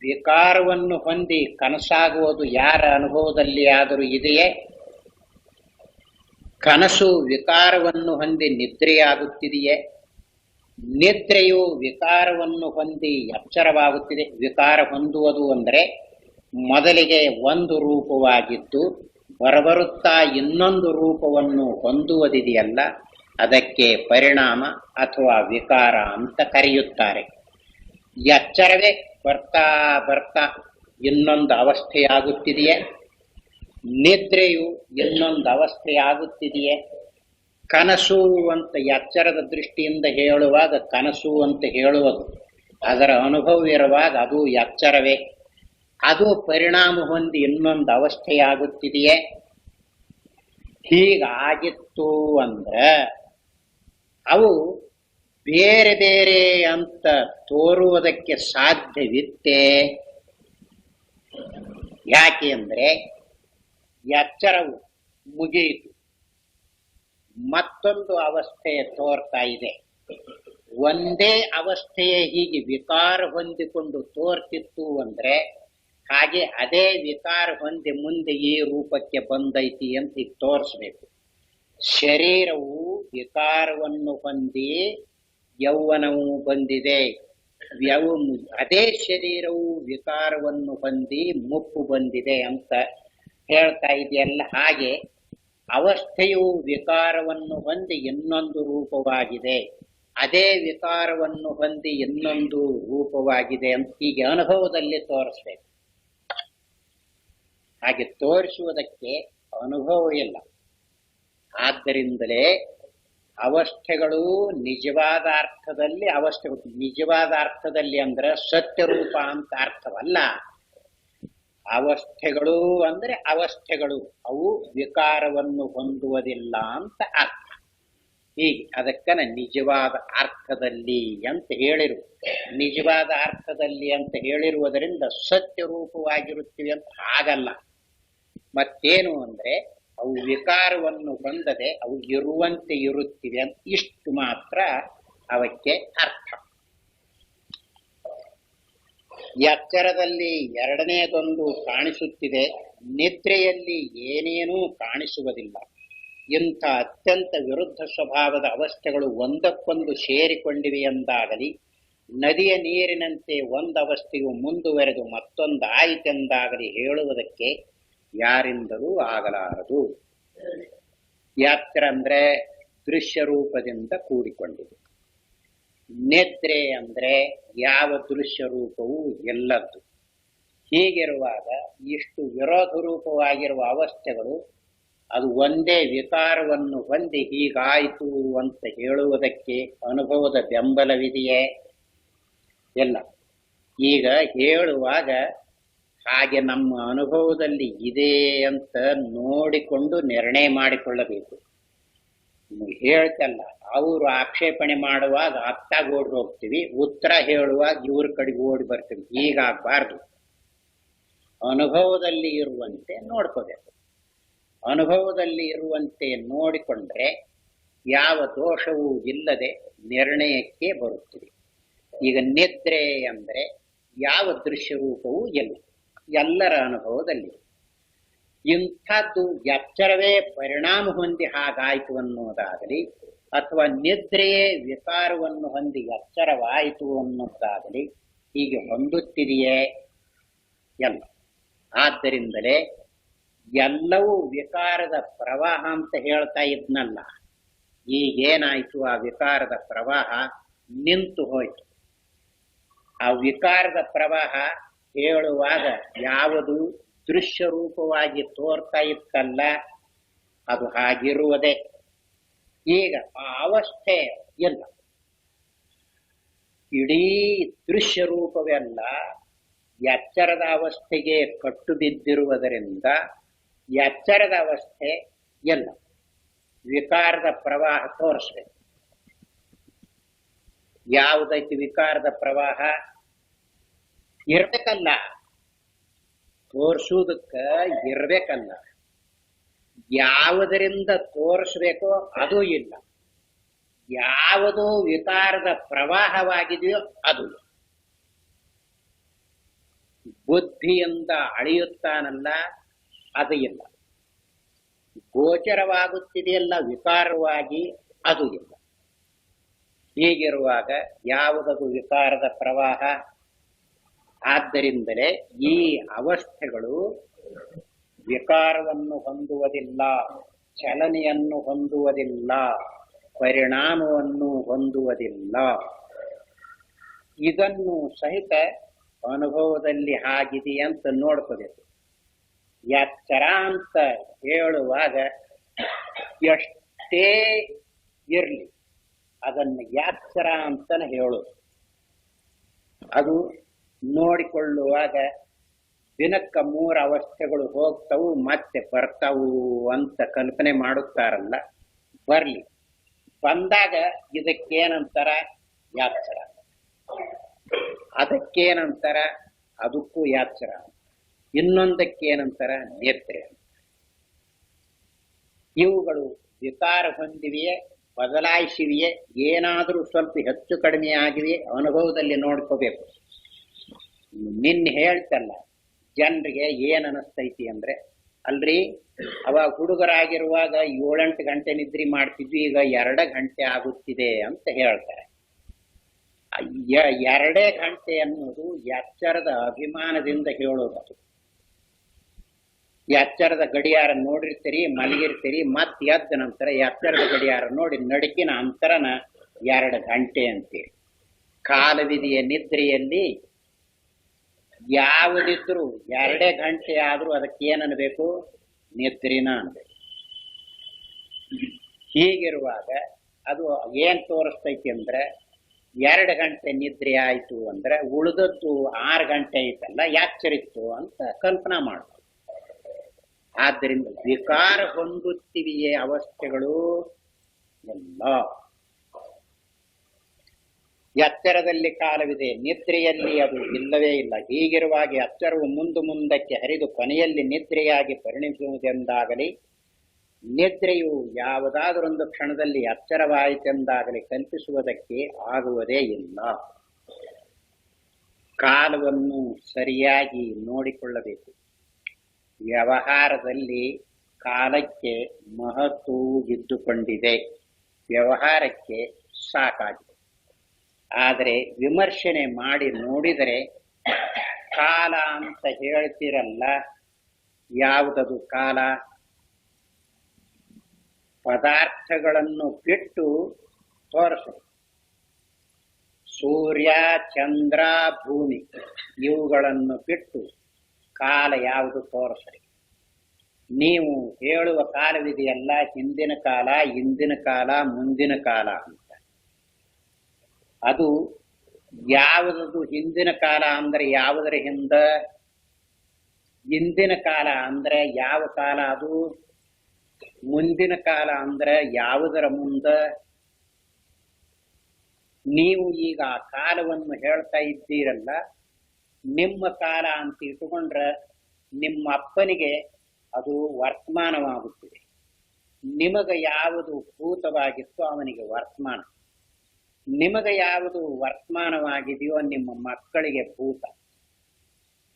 S1: ವಿಕಾರವನ್ನು ಹೊಂದಿ ಕನಸಾಗುವುದು ಯಾರ ಅನುಭವದಲ್ಲಿ ಆದರೂ ಇದೆಯೇ? ಕನಸು ವಿಕಾರವನ್ನು ಹೊಂದಿ ನಿದ್ರೆಯಾಗುತ್ತಿದೆಯೇ? ನಿದ್ರೆಯು ವಿಕಾರವನ್ನು ಹೊಂದಿ ಎಚ್ಚರವಾಗುತ್ತಿದೆ. ವಿಕಾರ ಹೊಂದುವುದು ಅಂದರೆ ಮೊದಲಿಗೆ ಒಂದು ರೂಪವಾಗಿದ್ದು ಬರಬರುತ್ತಾ ಇನ್ನೊಂದು ರೂಪವನ್ನು ಹೊಂದುವುದಿದೆಯಲ್ಲ, ಅದಕ್ಕೆ ಪರಿಣಾಮ ಅಥವಾ ವಿಕಾರ ಅಂತ ಕರೆಯುತ್ತಾರೆ. ಎಚ್ಚರವೇ ಬರ್ತಾ ಬರ್ತಾ ಇನ್ನೊಂದು ಅವಸ್ಥೆಯಾಗುತ್ತಿದೆಯೇ? ನಿದ್ರೆಯು ಇನ್ನೊಂದು ಅವಸ್ಥೆಯಾಗುತ್ತಿದೆಯೇ? ಕನಸು ಅಂತ ಎಚ್ಚರದ ದೃಷ್ಟಿಯಿಂದ ಹೇಳುವಾಗ ಕನಸು ಅಂತ ಹೇಳುವುದು, ಅದರ ಅನುಭವ ಇರುವಾಗ ಅದು ಎಚ್ಚರವೇ. ಅದು ಪರಿಣಾಮ ಹೊಂದಿ ಇನ್ನೊಂದು ಅವಸ್ಥೆಯಾಗುತ್ತಿದೆಯೇ? ಹೀಗಾಗಿತ್ತು ಅಂದ್ರೆ ಅವು ಬೇರೆ ಬೇರೆ ಅಂತ ತೋರುವುದಕ್ಕೆ ಸಾಧ್ಯವಿತ್ತೆ. ಯಾಕೆ ಅಂದ್ರೆ ಎಚ್ಚರವು ಮುಗಿಯಿತು, ಮತ್ತೊಂದು ಅವಸ್ಥೆ ತೋರ್ತಾ ಇದೆ. ಒಂದೇ ಅವಸ್ಥೆಯೇ ಹೀಗೆ ವಿಕಾರ ಹೊಂದಿಕೊಂಡು ತೋರ್ತಿತ್ತು ಅಂದ್ರೆ ಹಾಗೆ ಅದೇ ವಿಕಾರ ಹೊಂದಿ ಮುಂದೆ ಈ ರೂಪಕ್ಕೆ ಬಂದೈತಿ ಅಂತ ಈಗ ತೋರಿಸ್ಬೇಕು. ಶರೀರವು ವಿಕಾರವನ್ನು ಹೊಂದಿ ಯೌವನವು ಬಂದಿದೆ, ಅದೇ ಶರೀರವು ವಿಕಾರವನ್ನು ಹೊಂದಿ ಮುಪ್ಪು ಬಂದಿದೆ ಅಂತ ಹೇಳ್ತಾ ಇದೆಯಲ್ಲ. ಹಾಗೆ ಅವಸ್ಥೆಯು ವಿಕಾರವನ್ನು ಹೊಂದಿ ಇನ್ನೊಂದು ರೂಪವಾಗಿದೆ, ಅದೇ ವಿಕಾರವನ್ನು ಹೊಂದಿ ಇನ್ನೊಂದು ರೂಪವಾಗಿದೆ ಅಂತ ಹೀಗೆ ಅನುಭವದಲ್ಲಿ ತೋರಿಸ್ಬೇಕು. ಹಾಗೆ ತೋರಿಸುವುದಕ್ಕೆ ಅನುಭವ ಇಲ್ಲ. ಆದ್ದರಿಂದಲೇ ಅವಸ್ಥೆಗಳು ನಿಜವಾದ ಅರ್ಥದಲ್ಲಿ ಅವಸ್ಥೆಗಳು, ನಿಜವಾದ ಅರ್ಥದಲ್ಲಿ ಅಂದ್ರೆ ಸತ್ಯರೂಪ ಅಂತ ಅರ್ಥವಲ್ಲ. ಅವಸ್ಥೆಗಳು ಅಂದ್ರೆ ಅವಸ್ಥೆಗಳು, ಅವು ವಿಕಾರವನ್ನು ಹೊಂದುವುದಿಲ್ಲ ಅಂತ ಅರ್ಥ. ಹೀಗೆ ಅದಕ್ಕನ ನಿಜವಾದ ಅರ್ಥದಲ್ಲಿ ಅಂತ ಹೇಳಿರು. ನಿಜವಾದ ಅರ್ಥದಲ್ಲಿ ಅಂತ ಹೇಳಿರುವುದರಿಂದ ಸತ್ಯ ರೂಪವಾಗಿರುತ್ತಿವೆ ಅಂತ ಆಗಲ್ಲ. ಮತ್ತೇನು ಅಂದ್ರೆ ಅವು ವಿಕಾರವನ್ನು ಹೊಂದದೆ ಅವು ಇರುವಂತೆ ಇರುತ್ತಿವೆ ಅಂತ ಇಷ್ಟು ಮಾತ್ರ ಅವಕ್ಕೆ ಅರ್ಥ. ಎಚ್ಚರದಲ್ಲಿ ಎರಡನೆಯದೊಂದು ಕಾಣಿಸುತ್ತಿದೆ, ನಿದ್ರೆಯಲ್ಲಿ ಏನೇನೂ ಕಾಣಿಸುವುದಿಲ್ಲ. ಇಂಥ ಅತ್ಯಂತ ವಿರುದ್ಧ ಸ್ವಭಾವದ ಅವಸ್ಥೆಗಳು ಒಂದಕ್ಕೊಂದು ಸೇರಿಕೊಂಡಿವೆ ಎಂದಾಗಲಿ, ನದಿಯ ನೀರಿನಂತೆ ಒಂದು ಅವಸ್ಥೆಯು ಮುಂದುವರೆದು ಮತ್ತೊಂದು ಆಯಿತೆಂದಾಗಲಿ ಹೇಳುವುದಕ್ಕೆ ಯಾರಿಂದಲೂ ಆಗಲಾರದು. ಎಚ್ಚರ ಅಂದ್ರೆ ದೃಶ್ಯ ರೂಪದಿಂದ ಕೂಡಿಕೊಂಡಿದೆ, ನಿದ್ರೆ ಅಂದ್ರೆ ಯಾವ ದೃಶ್ಯ ರೂಪವೂ ಎಲ್ಲದ್ದು. ಹೀಗಿರುವಾಗ ಇಷ್ಟು ವಿರೋಧ ರೂಪವಾಗಿರುವ ಅವಸ್ಥೆಗಳು ಅದು ಒಂದೇ ವಿಕಾರವನ್ನು ಹೊಂದಿ ಹೀಗಾಯಿತು ಅಂತ ಹೇಳುವುದಕ್ಕೆ ಅನುಭವದ ಬೆಂಬಲವಿದೆಯೇ? ಇಲ್ಲ. ಈಗ ಹೇಳುವಾಗ ಹಾಗೆ ನಮ್ಮ ಅನುಭವದಲ್ಲಿ ಇದೆ ಅಂತ ನೋಡಿಕೊಂಡು ನಿರ್ಣಯ ಮಾಡಿಕೊಳ್ಳಬೇಕು. ಹೇಳ್ತಲ್ಲ, ಅವರು ಆಕ್ಷೇಪಣೆ ಮಾಡುವಾಗ ಅತ್ತಾಗ ಓಡಿ ಹೋಗ್ತೀವಿ, ಉತ್ತರ ಹೇಳುವಾಗ ಇವ್ರ ಕಡೆಗೆ ಓಡಿ ಬರ್ತೀವಿ. ಹೀಗಾಗಬಾರ್ದು. ಅನುಭವದಲ್ಲಿ ಇರುವಂತೆ ನೋಡ್ಕೋಬೇಕು. ಅನುಭವದಲ್ಲಿ ಇರುವಂತೆ ನೋಡಿಕೊಂಡ್ರೆ ಯಾವ ದೋಷವೂ ಇಲ್ಲದೆ ನಿರ್ಣಯಕ್ಕೆ ಬರುತ್ತದೆ. ಈಗ ನಿದ್ರೆ ಅಂದರೆ ಯಾವ ದೃಶ್ಯ ರೂಪವೂ ಇಲ್ಲ, ಎಲ್ಲರ ಅನುಭವದಲ್ಲಿ. ಇಂಥದ್ದು ಎಚ್ಚರವೇ ಪರಿಣಾಮ ಹೊಂದಿ ಹಾಗಾಯಿತು ಅನ್ನೋದಾಗಲಿ, ಅಥವಾ ನಿದ್ರೆಯೇ ವಿಕಾರವನ್ನು ಹೊಂದಿ ಎಚ್ಚರವಾಯಿತು ಅನ್ನೋದಾಗಲಿ ಹೀಗೆ ಹೊಂದುತ್ತಿದೆಯೇ? ಎಲ್ಲ. ಆದ್ದರಿಂದಲೇ ಎಲ್ಲವೂ ವಿಕಾರದ ಪ್ರವಾಹ ಅಂತ ಹೇಳ್ತಾ ಇದ್ನಲ್ಲ, ಈಗೇನಾಯಿತು, ಆ ವಿಕಾರದ ಪ್ರವಾಹ ನಿಂತು ಹೋಯಿತು. ಆ ವಿಕಾರದ ಪ್ರವಾಹ ಹೇಳುವಾಗ ಯಾವುದು ದೃಶ್ಯ ರೂಪವಾಗಿ ತೋರ್ತಾ ಇತ್ತಲ್ಲ, ಅದು ಹಾಗಿರುವುದೇ. ಈಗ ಆ ಅವಸ್ಥೆ ಇಲ್ಲ, ಇಡೀ ದೃಶ್ಯ ರೂಪವೆಲ್ಲ ಎಚ್ಚರದ ಅವಸ್ಥೆಗೆ ಕಟ್ಟು ಬಿದ್ದಿರುವುದರಿಂದ ಎಚ್ಚರದ ಅವಸ್ಥೆ ಎಲ್ಲ ವಿಕಾರದ ಪ್ರವಾಹ ತೋರಿಸ್ಬೇಕು. ಯಾವುದೈತಿ ವಿಕಾರದ ಪ್ರವಾಹ? ಇರ್ಬೇಕಲ್ಲ, ತೋರಿಸುವುದಕ್ಕ ಇರ್ಬೇಕಲ್ಲ. ಯಾವುದರಿಂದ ತೋರಿಸ್ಬೇಕೋ ಅದು ಇಲ್ಲ. ಯಾವುದು ವಿಕಾರದ ಪ್ರವಾಹವಾಗಿದೆಯೋ ಅದು. ಬುದ್ಧಿಯಿಂದ ಅಳೆಯುತ್ತಾನಲ್ಲ, ಅದು ಇಲ್ಲ. ಗೋಚರವಾಗುತ್ತಿದೆಯಲ್ಲ ವಿಕಾರವಾಗಿ, ಅದು ಇಲ್ಲ. ಹೀಗಿರುವಾಗ ಯಾವುದದು ವಿಕಾರದ ಪ್ರವಾಹ? ಆದ್ದರಿಂದಲೇ ಈ ಅವಸ್ಥೆಗಳು ವಿಕಾರವನ್ನು ಹೊಂದುವುದಿಲ್ಲ, ಚಲನೆಯನ್ನು ಹೊಂದುವುದಿಲ್ಲ, ಪರಿಣಾಮವನ್ನು ಹೊಂದುವುದಿಲ್ಲ. ಇದನ್ನು ಸಹಿತ ಅನುಭವದಲ್ಲಿ ಆಗಿದೆ ಅಂತ ನೋಡ್ಕೋಬೇಕು. ಎಚ್ಚರ ಅಂತ ಹೇಳುವಾಗ ಎಷ್ಟೇ ಇರಲಿ ಅದನ್ನು ಎಚ್ಚರ ಅಂತಲೇ ಹೇಳೋದು. ಅದು ನೋಡಿಕೊಳ್ಳುವಾಗ ದಿನಕ್ಕ 3 ಅವಸ್ಥೆಗಳು ಹೋಗ್ತವು ಮತ್ತೆ ಬರ್ತಾವು ಅಂತ ಕಲ್ಪನೆ ಮಾಡುತ್ತಾರಲ್ಲ, ಬರ್ಲಿ. ಬಂದಾಗ ಇದಕ್ಕೇನಂತಾರ? ಎಚ್ಚರ. ಅದಕ್ಕೇನಂತಾರ? ಅದಕ್ಕೂ ಎಚ್ಚರ. ಇನ್ನೊಂದಕ್ಕೇನಂತಾರ? ನೇತ್ರೆ. ಇವುಗಳು ವಿಕಾರ ಹೊಂದಿವೆಯೇ, ಬದಲಾಯಿಸಿವೆಯೇ, ಏನಾದರೂ ಸ್ವಲ್ಪ ಹೆಚ್ಚು ಕಡಿಮೆ ಆಗಿವೆಯೇ ಅನುಭವದಲ್ಲಿ ನೋಡ್ಕೋಬೇಕು. ನಿನ್ನೆ ಹೇಳ್ತಲ್ಲ, ಜನರಿಗೆ ಏನ್ ಅನಿಸ್ತೈತಿ ಅಂದ್ರೆ, ಅಲ್ರಿ ಅವಾಗ ಹುಡುಗರಾಗಿರುವಾಗ 7-8 ಗಂಟೆ ನಿದ್ರಿ ಮಾಡ್ತಿದ್ವಿ, ಈಗ 2 ಗಂಟೆ ಆಗುತ್ತಿದೆ ಅಂತ ಹೇಳ್ತಾರೆ. 2 ಗಂಟೆ ಅನ್ನೋದು ಎಚ್ಚರದ ಅಭಿಮಾನದಿಂದ ಹೇಳೋದು. ಅದು ಎಚ್ಚರದ ಗಡಿಯಾರ ನೋಡಿರ್ತೀರಿ, ಮಲಗಿರ್ತೀರಿ, ಮತ್ತೆ ಎದ್ದ ನಂತರ ಎಚ್ಚರದ ಗಡಿಯಾರ ನೋಡಿ ನಡುಕಿನ ಅಂತರನ 2 ಗಂಟೆ ಅಂತೇಳಿ. ಕಾಲವಿದೆಯ ನಿದ್ರೆಯಲ್ಲಿ ಯಾವುದಿದ್ರು 2 ಗಂಟೆ ಆದ್ರೂ ಅದಕ್ಕೇನನ್ಬೇಕು? ನಿದ್ರಿನ ಅನ್ಬೇಕು. ಹೀಗಿರುವಾಗ ಅದು ಏನ್ ತೋರಿಸ್ತೈತಿ ಅಂದ್ರೆ, 2 ಗಂಟೆ ನಿದ್ರೆ ಆಯ್ತು ಅಂದ್ರೆ ಉಳಿದದ್ದು 6 ಗಂಟೆ ಐತಲ್ಲ ಎಚ್ಚರಿತ್ತು ಅಂತ ಕಲ್ಪನಾ ಮಾಡ್ತಾರೆ. ಆದ್ದರಿಂದ ವಿಕಾರ ಹೊಂದುತ್ತಿವೆಯೇ ಅವಸ್ಥೆಗಳು ಎಲ್ಲ. ಎಚ್ಚರದಲ್ಲಿ ಕಾಲವಿದೆ, ನಿದ್ರೆಯಲ್ಲಿ ಅದು ಇಲ್ಲವೇ ಇಲ್ಲ. ಹೀಗಿರುವಾಗ ಎಚ್ಚರವು ಮುಂದಕ್ಕೆ ಹರಿದು ಕೊನೆಯಲ್ಲಿ ನಿದ್ರೆಯಾಗಿ ಪರಿಣಮಿಸುವುದೆಂದಾಗಲಿ, ನಿದ್ರೆಯು ಯಾವುದಾದರೊಂದು ಕ್ಷಣದಲ್ಲಿ ಎಚ್ಚರವಾಯಿತೆಂದಾಗಲಿ ಕಲ್ಪಿಸುವುದಕ್ಕೆ ಆಗುವುದೇ ಇಲ್ಲ. ಕಾಲವನ್ನು ಸರಿಯಾಗಿ ನೋಡಿಕೊಳ್ಳಬೇಕು. ವ್ಯವಹಾರದಲ್ಲಿ ಕಾಲಕ್ಕೆ ಮಹತ್ವವು ಬಿದ್ದುಕೊಂಡಿದೆ, ವ್ಯವಹಾರಕ್ಕೆ ಸಾಕಾಗಿದೆ. ಆದರೆ ವಿಮರ್ಶನೆ ಮಾಡಿ ನೋಡಿದರೆ ಕಾಲ ಅಂತ ಹೇಳ್ತಿರಲ್ಲ, ಯಾವುದದು ಕಾಲ? ಪದಾರ್ಥಗಳನ್ನು ಬಿಟ್ಟು ತೋರಿಸು. ಸೂರ್ಯ, ಚಂದ್ರ, ಭೂಮಿ ಇವುಗಳನ್ನು ಬಿಟ್ಟು ಕಾಲ ಯಾವುದು ತೋರಿಸ್ರಿ. ನೀವು ಹೇಳುವ ಕಾಲವಿದೆಯಲ್ಲ, ಹಿಂದಿನ ಕಾಲ, ಇಂದಿನ ಕಾಲ, ಮುಂದಿನ ಕಾಲ ಅಂತ. ಅದು ಯಾವುದದು? ಹಿಂದಿನ ಕಾಲ ಅಂದ್ರೆ ಯಾವುದರ ಹಿಂದ? ಹಿಂದಿನ ಕಾಲ ಅಂದ್ರೆ ಯಾವ ಕಾಲ ಅದು? ಮುಂದಿನ ಕಾಲ ಅಂದ್ರೆ ಯಾವುದರ ಮುಂದ? ನೀವು ಈಗ ಆ ಕಾಲವನ್ನು ಹೇಳ್ತಾ ಇದ್ದೀರಲ್ಲ, ನಿಮ್ಮ ಕಾಲ ಅಂತ ಇಟ್ಟುಕೊಂಡ್ರೆ ನಿಮ್ಮ ಅಪ್ಪನಿಗೆ ಅದು ವರ್ತಮಾನವಾಗುತ್ತಿದೆ. ನಿಮಗೆ ಯಾವುದು ಭೂತವಾಗಿತ್ತೋ ಅವನಿಗೆ ವರ್ತಮಾನ, ನಿಮಗೆ ಯಾವುದು ವರ್ತಮಾನವಾಗಿದೆಯೋ ನಿಮ್ಮ ಮಕ್ಕಳಿಗೆ ಭೂತ,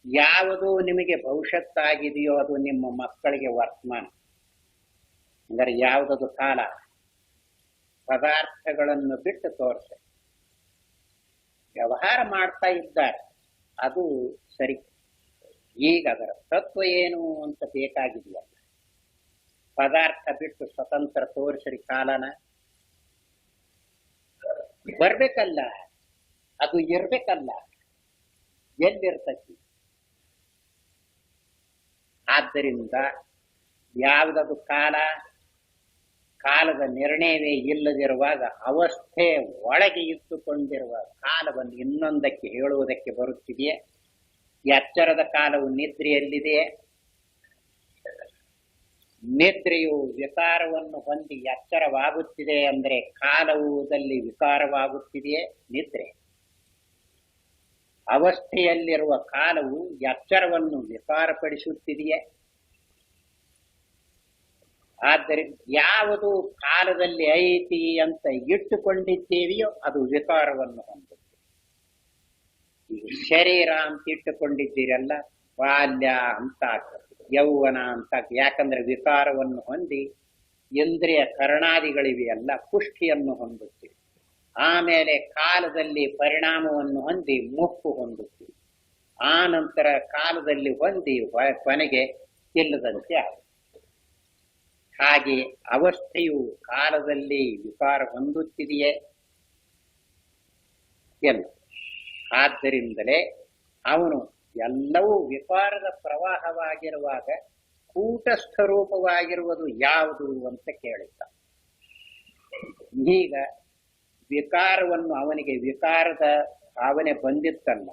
S1: ಯಾವುದು ನಿಮಗೆ ಭವಿಷ್ಯತ್ತಾಗಿದೆಯೋ ಅದು ನಿಮ್ಮ ಮಕ್ಕಳಿಗೆ ವರ್ತಮಾನ. ಅಂದರೆ ಯಾವುದದು ಕಾಲ? ಪದಾರ್ಥಗಳನ್ನು ಬಿಟ್ಟು ತೋರಿಸ ವ್ಯವಹಾರ ಮಾಡ್ತಾ ಇದ್ದಾರೆ, ಅದು ಸರಿ. ಈಗ ಅದರ ತತ್ವ ಏನು ಅಂತ ಬೇಕಾಗಿದೆಯಲ್ಲ. ಪದಾರ್ಥ ಬಿಟ್ಟು ಸ್ವತಂತ್ರ ತೋರಿಸರಿ ಕಾಲನ ಬರ್ಬೇಕಲ್ಲ, ಅದು ಇರ್ಬೇಕಲ್ಲ, ಎಲ್ಲಿರ್ತತಿ? ಆದ್ದರಿಂದ ಯಾವುದದು ಕಾಲ? ಕಾಲದ ನಿರ್ಣಯವೇ ಇಲ್ಲದಿರುವಾಗ, ಅವಸ್ಥೆ ಒಳಗೆ ಇಟ್ಟುಕೊಂಡಿರುವ ಕಾಲವನ್ನು ಇನ್ನೊಂದಕ್ಕೆ ಹೇಳುವುದಕ್ಕೆ ಬರುತ್ತಿದೆಯೇ? ಎಚ್ಚರದ ಕಾಲವು ನಿದ್ರೆಯಲ್ಲಿದೆಯೇ? ನಿದ್ರೆಯು ವಿಕಾರವನ್ನು ಹೊಂದಿ ಎಚ್ಚರವಾಗುತ್ತಿದೆ ಅಂದರೆ ಕಾಲವುದಲ್ಲಿ ವಿಕಾರವಾಗುತ್ತಿದೆಯೇ? ನಿದ್ರೆ ಅವಸ್ಥೆಯಲ್ಲಿರುವ ಕಾಲವು ಎಚ್ಚರವನ್ನು ವಿಕಾರಪಡಿಸುತ್ತಿದೆಯೇ? ಆದ್ದರಿಂದ ಯಾವುದು ಕಾಲದಲ್ಲಿ ಐತಿ ಅಂತ ಇಟ್ಟುಕೊಂಡಿದ್ದೇವೆಯೋ ಅದು ವಿಕಾರವನ್ನು ಹೊಂದುತ್ತೆ. ಈಗ ಶರೀರ ಅಂತ ಇಟ್ಟುಕೊಂಡಿದ್ದೀರಲ್ಲ, ಬಾಲ್ಯ ಅಂತ ಆಗ್ತದೆ. ಯೌವನ ಅಂತ. ಯಾಕಂದ್ರೆ ವಿಕಾರವನ್ನು ಹೊಂದಿ ಇಂದ್ರಿಯ ಕರ್ಣಾದಿಗಳಿವೆಯಲ್ಲ ಪುಷ್ಟಿಯನ್ನು ಹೊಂದುತ್ತೀವಿ. ಆಮೇಲೆ ಕಾಲದಲ್ಲಿ ಪರಿಣಾಮವನ್ನು ಹೊಂದಿ ಮುಪ್ಪು ಹೊಂದುತ್ತೀವಿ. ಆ ನಂತರ ಕಾಲದಲ್ಲಿ ಹೊಂದಿ ಕೊನೆಗೆ ಇಲ್ಲದಂತೆ ಆಗುತ್ತೆ. ಹಾಗೆ ಅವಸ್ಥೆಯು ಕಾಲದಲ್ಲಿ ವಿಕಾರ ಹೊಂದುತ್ತಿದೆಯೇ ಎಲ್ಲ. ಆದ್ದರಿಂದಲೇ ಅವನು ಎಲ್ಲವೂ ವಿಕಾರದ ಪ್ರವಾಹವಾಗಿರುವಾಗ ಕೂಟಸ್ಥ ರೂಪವಾಗಿರುವುದು ಯಾವುದು ಅಂತ ಕೇಳುತ್ತ. ಈಗ ವಿಕಾರವನ್ನು ಅವನಿಗೆ ವಿಕಾರದ ಭಾವನೆ ಬಂದಿತ್ತಲ್ಲ,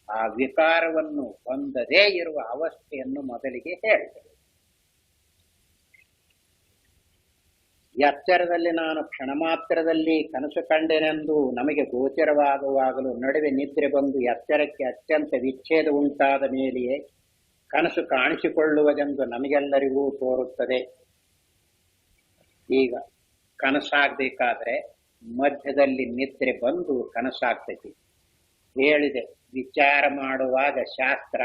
S1: ಆ ವಿಕಾರವನ್ನು ಹೊಂದದೇ ಇರುವ ಅವಸ್ಥೆಯನ್ನು ಮೊದಲಿಗೆ ಹೇಳಿದೆ. ಎಚ್ಚರದಲ್ಲಿ ನಾನು ಕ್ಷಣ ಮಾತ್ರದಲ್ಲಿ ಕನಸು ಕಂಡೆನೆಂದು ನಮಗೆ ಗೋಚರವಾಗುವಾಗಲೂ ನಡುವೆ ನಿದ್ರೆ ಬಂದು ಎಚ್ಚರಕ್ಕೆ ಅತ್ಯಂತ ವಿಚ್ಛೇದ ಉಂಟಾದ ಮೇಲೆಯೇ ಕನಸು ಕಾಣಿಸಿಕೊಳ್ಳುವುದೆಂದು ನಮಗೆಲ್ಲರಿಗೂ ತೋರುತ್ತದೆ. ಈಗ ಕನಸಾಗಬೇಕಾದ್ರೆ ಮಧ್ಯದಲ್ಲಿ ನಿದ್ರೆ ಬಂದು ಕನಸಾಗ್ತೈತಿ. ಹೇಳಿದೆ, ವಿಚಾರ ಮಾಡುವಾಗ ಶಾಸ್ತ್ರ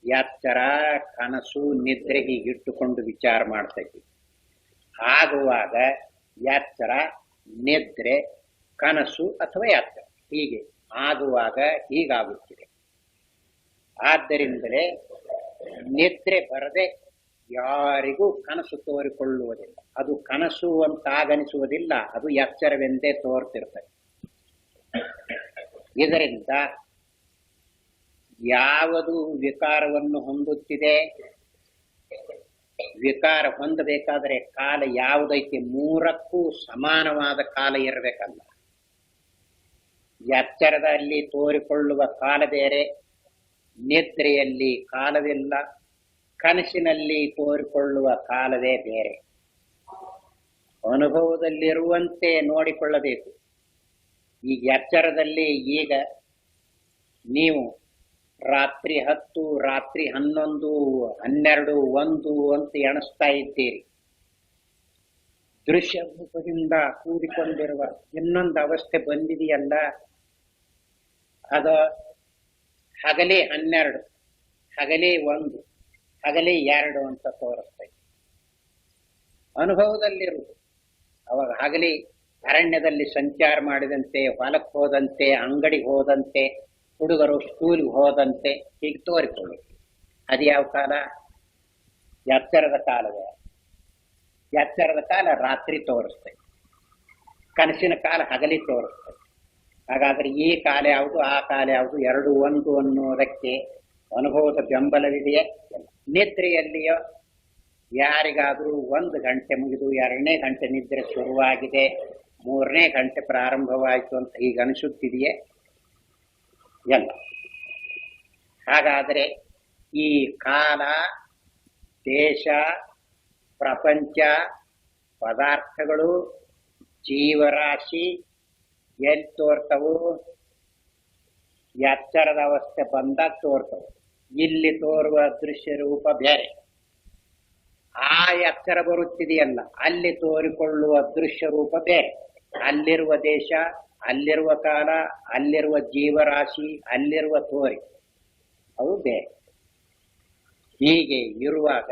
S1: ಎಚ್ಚರ ಕನಸು ನಿದ್ರೆ ಹೀಗಿಟ್ಟುಕೊಂಡು ವಿಚಾರ ಮಾಡ್ತೈತಿ. ಆಗುವಾಗ ಎಚ್ಚರ ನಿದ್ರೆ ಕನಸು ಅಥವಾ ಎಚ್ಚರ ಹೀಗೆ ಆಗುವಾಗ ಹೀಗಾಗುತ್ತಿದೆ. ಆದ್ದರಿಂದಲೇ ನಿದ್ರೆ ಬರದೆ ಯಾರಿಗೂ ಕನಸು ತೋರಿಕೊಳ್ಳುವುದಿಲ್ಲ. ಅದು ಕನಸು ಅಂತ ಆಗನಿಸುವುದಿಲ್ಲ, ಅದು ಎಚ್ಚರವೆಂದೇ ತೋರ್ತಿರ್ತದೆ. ಇದರಿಂದ ಯಾವುದು ವಿಕಾರವನ್ನು ಹೊಂದುತ್ತಿದೆ, ವಿಕಾರ ಹೊಂದಬೇಕಾದರೆ ಕಾಲ ಯಾವುದೈತಿ ಮೂರಕ್ಕೂ ಸಮಾನವಾದ ಕಾಲ ಇರಬೇಕಲ್ಲ. ಎಚ್ಚರದಲ್ಲಿ ತೋರಿಕೊಳ್ಳುವ ಕಾಲ ಬೇರೆ, ನಿದ್ರೆಯಲ್ಲಿ ಕಾಲವಿಲ್ಲ, ಕನಸಿನಲ್ಲಿ ತೋರಿಕೊಳ್ಳುವ ಕಾಲವೇ ಬೇರೆ. ಅನುಭವದಲ್ಲಿರುವಂತೆ ನೋಡಿಕೊಳ್ಳಬೇಕು. ಈಗ ಎಚ್ಚರದಲ್ಲಿ ಈಗ ನೀವು ರಾತ್ರಿ 10, ರಾತ್ರಿ 11, 12, 1 ಅಂತ ಎಣಿಸ್ತಾ ಇದ್ದೀರಿ. ದೃಶ್ಯ ರೂಪದಿಂದ ಕೂಡಿಕೊಂಡಿರುವ ಇನ್ನೊಂದು ಅವಸ್ಥೆ ಬಂದಿದೆಯಲ್ಲ, ಅದು ಹಗಲೇ 12, ಹಗಲೇ 1, ಹಗಲೇ 2 ಅಂತ ತೋರಿಸ್ತೈತೆ ಅನುಭವದಲ್ಲಿರುವುದು. ಅವಾಗ ಹಗಲಿ ಅರಣ್ಯದಲ್ಲಿ ಸಂಚಾರ ಮಾಡಿದಂತೆ, ಹೊಲಕ್ಕೆ ಹೋದಂತೆ, ಅಂಗಡಿಗೆ ಹೋದಂತೆ, ಹುಡುಗರು ಸ್ಕೂಲ್ಗೆ ಹೋದಂತೆ ಹೀಗೆ ತೋರಿಕೊಳ್ಳುತ್ತೆ. ಅದು ಯಾವ ಕಾಲ? ಎಚ್ಚರದ ಕಾಲವೇ. ಎಚ್ಚರದ ಕಾಲ ರಾತ್ರಿ ತೋರಿಸ್ತೈತೆ, ಕನಸಿನ ಕಾಲ ಹಗಲಿ ತೋರಿಸ್ತೈತೆ. ಹಾಗಾದ್ರೆ ಈ ಕಾಲ ಯಾವುದು, ಆ ಕಾಲ ಯಾವುದು, ಎರಡು ಒಂದು ಅನ್ನೋದಕ್ಕೆ ಅನುಭವದ ಬೆಂಬಲವಿದೆಯೇ? ನಿದ್ರೆಯಲ್ಲಿಯೋ ಯಾರಿಗಾದರೂ 1 ಗಂಟೆ ಮುಗಿದು 2ನೇ ಗಂಟೆ ನಿದ್ರೆ ಶುರುವಾಗಿದೆ, 3ನೇ ಗಂಟೆ ಪ್ರಾರಂಭವಾಯಿತು ಅಂತ ಈಗ ಅನಿಸುತ್ತಿದೆಯೇ? ಎಲ್ಲ. ಹಾಗಾದರೆ ಈ ಕಾಲ, ದೇಶ, ಪ್ರಪಂಚ, ಪದಾರ್ಥಗಳು, ಜೀವರಾಶಿ ಎಲ್ಲಿ ತೋರ್ತವು? ಎಚ್ಚರದ ಅವಸ್ಥೆ ಬಂದಾಗ ತೋರ್ತವು. ಇಲ್ಲಿ ತೋರುವ ದೃಶ್ಯ ರೂಪ ಬೇರೆ. ಆ ಎಚ್ಚರ ಬರುತ್ತಿದೆಯಲ್ಲ, ಅಲ್ಲಿ ತೋರಿಕೊಳ್ಳುವ ದೃಶ್ಯ ರೂಪ ಬೇರೆ. ಅಲ್ಲಿರುವ ದೇಶ, ಅಲ್ಲಿರುವ ಕಾಲ, ಅಲ್ಲಿರುವ ಜೀವರಾಶಿ, ಅಲ್ಲಿರುವ ತೋರಿ ಅವು ಬೇರೆ. ಹೀಗೆ ಇರುವಾಗ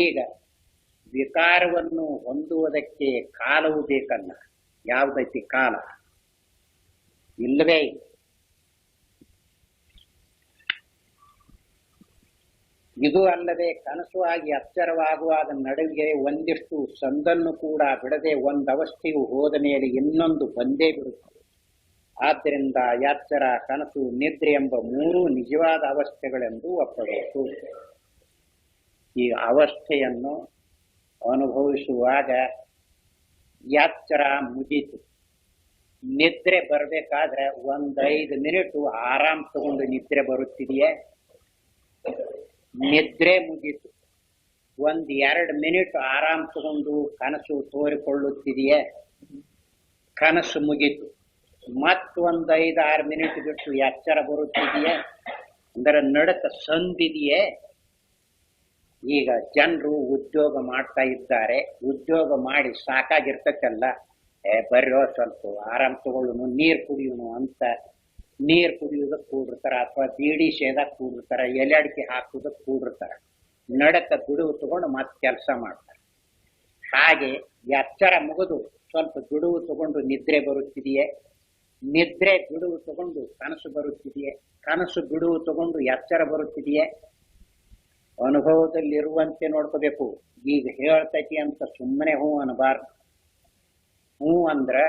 S1: ಈಗ ವಿಕಾರವನ್ನು ಹೊಂದುವುದಕ್ಕೆ ಕಾಲವು ಬೇಕಲ್ಲ. ಯಾವುದೈತಿ ಕಾಲ? ಇಲ್ಲವೇ ಇಲ್ಲ. ಇದು ಅಲ್ಲದೆ ಕನಸು ಆಗಿ ಎಚ್ಚರವಾಗುವಾಗ ನಡುವೆ ಒಂದಿಷ್ಟು ಸಂದನ್ನು ಕೂಡ ಬಿಡದೆ ಒಂದವಸ್ಥೆಯು ಹೋದ ಮೇಲೆ ಇನ್ನೊಂದು ಬಂದೇ ಬಿಡುತ್ತದೆ. ಆದ್ದರಿಂದ ಎಚ್ಚರ, ಕನಸು, ನಿದ್ರೆ ಎಂಬ 3 ನಿಜವಾದ ಅವಸ್ಥೆಗಳೆಂದು ಒಪ್ಪಬೇಕು. ಈ ಅವಸ್ಥೆಯನ್ನು ಅನುಭವಿಸುವಾಗ ಎಚ್ಚರ ಮುಗೀತು, ನಿದ್ರೆ ಬರಬೇಕಾದ್ರೆ 1-5 ಮಿನಿಟ್ ಆರಾಮ್ ತಗೊಂಡು ನಿದ್ರೆ ಬರುತ್ತಿದೆಯೇ? ನಿದ್ರೆ ಮುಗೀತು, 1-2 ಮಿನಿಟ್ ಆರಾಮ್ ತಗೊಂಡು ಕನಸು ತೋರಿಕೊಳ್ಳುತ್ತಿದೆಯೇ? ಕನಸು ಮುಗೀತು, ಮತ್ತೊಂದು 5-6 ಮಿನಿಟ್ ಬಿಟ್ಟು ಎಚ್ಚರ ಬರುತ್ತಿದೆಯೇ? ಅಂದರೆ ನಡಕ ಸಂದಿದೆಯೇ? ಈಗ ಜನರು ಉದ್ಯೋಗ ಮಾಡ್ತಾ ಇದ್ದಾರೆ, ಉದ್ಯೋಗ ಮಾಡಿ ಸಾಕಾಗಿರ್ತಕ್ಕಲ್ಲ, ಬರ್ರೋ ಸ್ವಲ್ಪ ಆರಾಮ್ ತಗೊಳ್ಳೋನು, ನೀರು ಕುಡಿಯೋನು ಅಂತ ನೀರು ಕುಡಿಯೋದಕ್ಕೆ ಕೂಡಿರ್ತಾರ, ಅಥವಾ ಬೀಡಿ ಸೇದಕ್ಕೆ ಕೂಡಿರ್ತಾರ, ಎಲೆ ಅಡಿಕೆ ಹಾಕೋದಕ್ಕೆ ಕೂಡಿರ್ತಾರ. ನಡಕ ಬಿಡುವು ತಗೊಂಡು ಮತ್ತೆ ಕೆಲಸ ಮಾಡ್ತಾರೆ. ಹಾಗೆ ಎಚ್ಚರ ಮುಗಿದು ಸ್ವಲ್ಪ ಬಿಡುವು ತಗೊಂಡು ನಿದ್ರೆ ಬರುತ್ತಿದೆಯೇ, ನಿದ್ರೆ ಬಿಡುವು ತಗೊಂಡು ಕನಸು ಬರುತ್ತಿದೆಯೇ, ಕನಸು ಬಿಡುವು ತಗೊಂಡು ಎಚ್ಚರ ಬರುತ್ತಿದೆಯೇ, ಅನುಭವದಲ್ಲಿರುವಂತೆ ನೋಡ್ಕೋಬೇಕು. ಈಗ ಹೇಳ್ತೈತಿ ಅಂತ ಸುಮ್ಮನೆ ಹ್ಞೂ ಅನ್ನಬಾರ್ದು. ಹ್ಞೂ ಅಂದ್ರೆ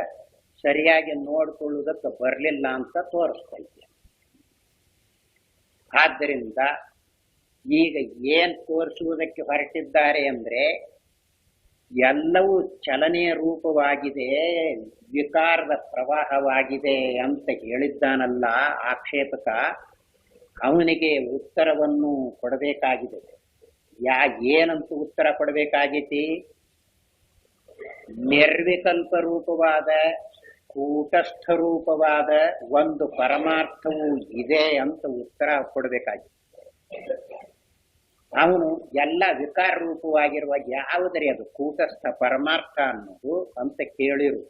S1: ಸರಿಯಾಗಿ ನೋಡ್ಕೊಳ್ಳುವುದಕ್ಕೆ ಬರಲಿಲ್ಲ ಅಂತ ತೋರಿಸ್ತೈತಿ. ಆದ್ದರಿಂದ ಈಗ ಏನ್ ತೋರಿಸುವುದಕ್ಕೆ ಹೊರಟಿದ್ದಾರೆ ಅಂದ್ರೆ ಎಲ್ಲವೂ ಚಲನೆಯ ರೂಪವಾಗಿದೆ, ವಿಕಾರದ ಪ್ರವಾಹವಾಗಿದೆ ಅಂತ ಹೇಳಿದ್ದಾನಲ್ಲ ಆಕ್ಷೇಪಕ, ಅವನಿಗೆ ಉತ್ತರವನ್ನು ಕೊಡಬೇಕಾಗಿದೆ. ಏನಂತ ಉತ್ತರ ಕೊಡಬೇಕಾಗೈತಿ? ನಿರ್ವಿಕಲ್ಪ ರೂಪವಾದ ಕೂಟಸ್ಥ ರೂಪವಾದ ಒಂದು ಪರಮಾರ್ಥವು ಇದೆ ಅಂತ ಉತ್ತರ ಕೊಡಬೇಕಾಗಿದೆ. ಅವನು ಎಲ್ಲ ವಿಕಾರ ರೂಪವಾಗಿರುವ ಯಾವುದರಿ ಅದು ಕೂಟಸ್ಥ ಪರಮಾರ್ಥ ಅನ್ನೋದು ಅಂತ ಕೇಳಿರು.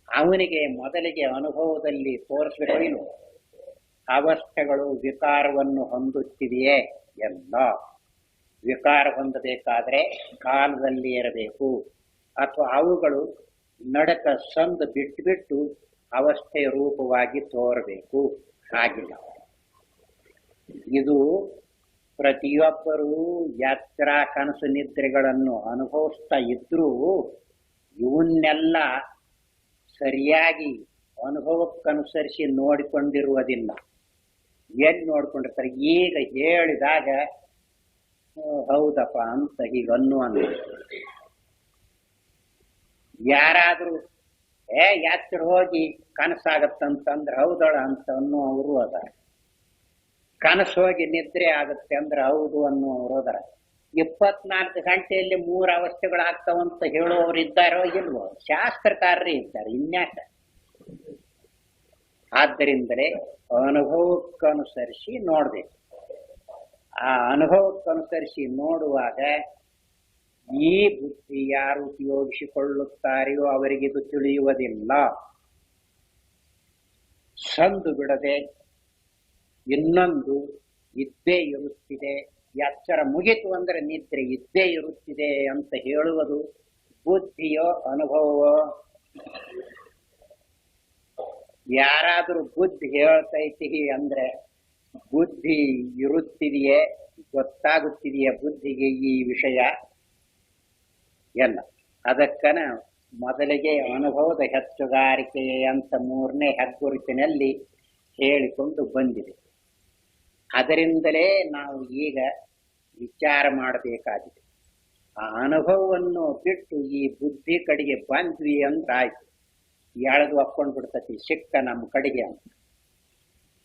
S1: ಅವನಿಗೆ ಮೊದಲಿಗೆ ಅನುಭವದಲ್ಲಿ ತೋರಿಸ್ಬೇಕು, ಅವಸ್ಥೆಗಳು ವಿಕಾರವನ್ನು ಹೊಂದುತ್ತಿದೆಯೇ? ಎಲ್ಲ ವಿಕಾರ ಹೊಂದಬೇಕಾದ್ರೆ ಕಾಲದಲ್ಲಿ ಇರಬೇಕು, ಅಥವಾ ಅವುಗಳು ನಡಕ ಸಂದು ಬಿಟ್ಟು ಅವಸ್ಥೆಯ ರೂಪವಾಗಿ ತೋರಬೇಕು. ಹಾಗಿಲ್ಲ. ಇದು ಪ್ರತಿಯೊಬ್ಬರೂ ಎಚ್ಚರ ಕನಸು ನಿದ್ರೆಗಳನ್ನು ಅನುಭವಿಸ್ತಾ ಇದ್ರೂ ಇವನ್ನೆಲ್ಲ ಸರಿಯಾಗಿ ಅನುಭವಕ್ಕನುಸರಿಸಿ ನೋಡಿಕೊಂಡಿರುವುದಿಲ್ಲ. ಎಲ್ಲಿ ನೋಡ್ಕೊಂಡಿರ್ತಾರೆ? ಈಗ ಹೇಳಿದಾಗ ಹೌದಪ್ಪ ಅಂತ ಹೀಗೆ ಅನ್ನುವ ಯಾರಾದ್ರೂ ಎಚ್ಚರ ಹೋಗಿ ಕನಸಾಗತ್ತಂತಂದ್ರೆ ಹೌದಳ ಅಂತ ಅನ್ನುವರು ಅದಾರ. ಕನಸು ಹೋಗಿ ನಿದ್ರೆ ಆಗುತ್ತೆ ಅಂದ್ರೆ ಹೌದು ಅನ್ನುವರು ಅದಾರ. 24 ಗಂಟೆಯಲ್ಲಿ 3 ಅವಸ್ಥೆಗಳಾಗ್ತಾವಂತ ಹೇಳುವವರು ಇದ್ದಾರೋ ಇಲ್ವೋ? ಶಾಸ್ತ್ರಕಾರರೇ ಇದ್ದಾರೆ, ಇನ್ಯಾಕ? ಆದ್ದರಿಂದಲೇ ಅನುಭವಕ್ಕನುಸರಿಸಿ ನೋಡ್ಬೇಕು. ಆ ಅನುಭವಕ್ಕನುಸರಿಸಿ ನೋಡುವಾಗ ಈ ಬುದ್ಧಿ ಯಾರು ಉಪಯೋಗಿಸಿಕೊಳ್ಳುತ್ತಾರೆಯೋ ಅವರಿಗಿದು ತಿಳಿಯುವುದಿಲ್ಲ. ಸಂದು ಬಿಡದೆ ಇನ್ನೊಂದು ಇದ್ದೇ ಇರುತ್ತಿದೆ, ಎಚ್ಚರ ಮುಗಿತು ಅಂದ್ರೆ ನಿದ್ರೆ ಇದ್ದೇ ಇರುತ್ತಿದೆ ಅಂತ ಹೇಳುವುದು ಬುದ್ಧಿಯೋ ಅನುಭವವೋ? ಯಾರಾದ್ರೂ ಬುದ್ಧಿ ಹೇಳ್ತೈತಿ ಅಂದ್ರೆ ಬುದ್ಧಿ ಇರುತ್ತಿದೆಯೇ, ಗೊತ್ತಾಗುತ್ತಿದೆಯೇ ಬುದ್ಧಿಗೆ ಈ ವಿಷಯ? ಎಲ್ಲ ಅದಕ್ಕನ ಮೊದಲಿಗೆ ಅನುಭವದ ಹೆಚ್ಚುಗಾರಿಕೆ ಅಂತ 3ನೇ ಹೆಗ್ಗುರುತಿನಲ್ಲಿ ಹೇಳಿಕೊಂಡು ಬಂದಿದೆ. ಅದರಿಂದಲೇ ನಾವು ಈಗ ವಿಚಾರ ಮಾಡಬೇಕಾಗಿದೆ. ಆ ಅನುಭವವನ್ನು ಬಿಟ್ಟು ಈ ಬುದ್ಧಿ ಕಡೆಗೆ ಬಂದ್ವಿ ಅಂದ್ರೆ ಆಯ್ತು, ಎಳೆದು ಹಾಕೊಂಡು ಬಿಡ್ತತಿ ಸಿಕ್ಕ ನಮ್ಮ ಕಡೆಗೆ ಅಂತ.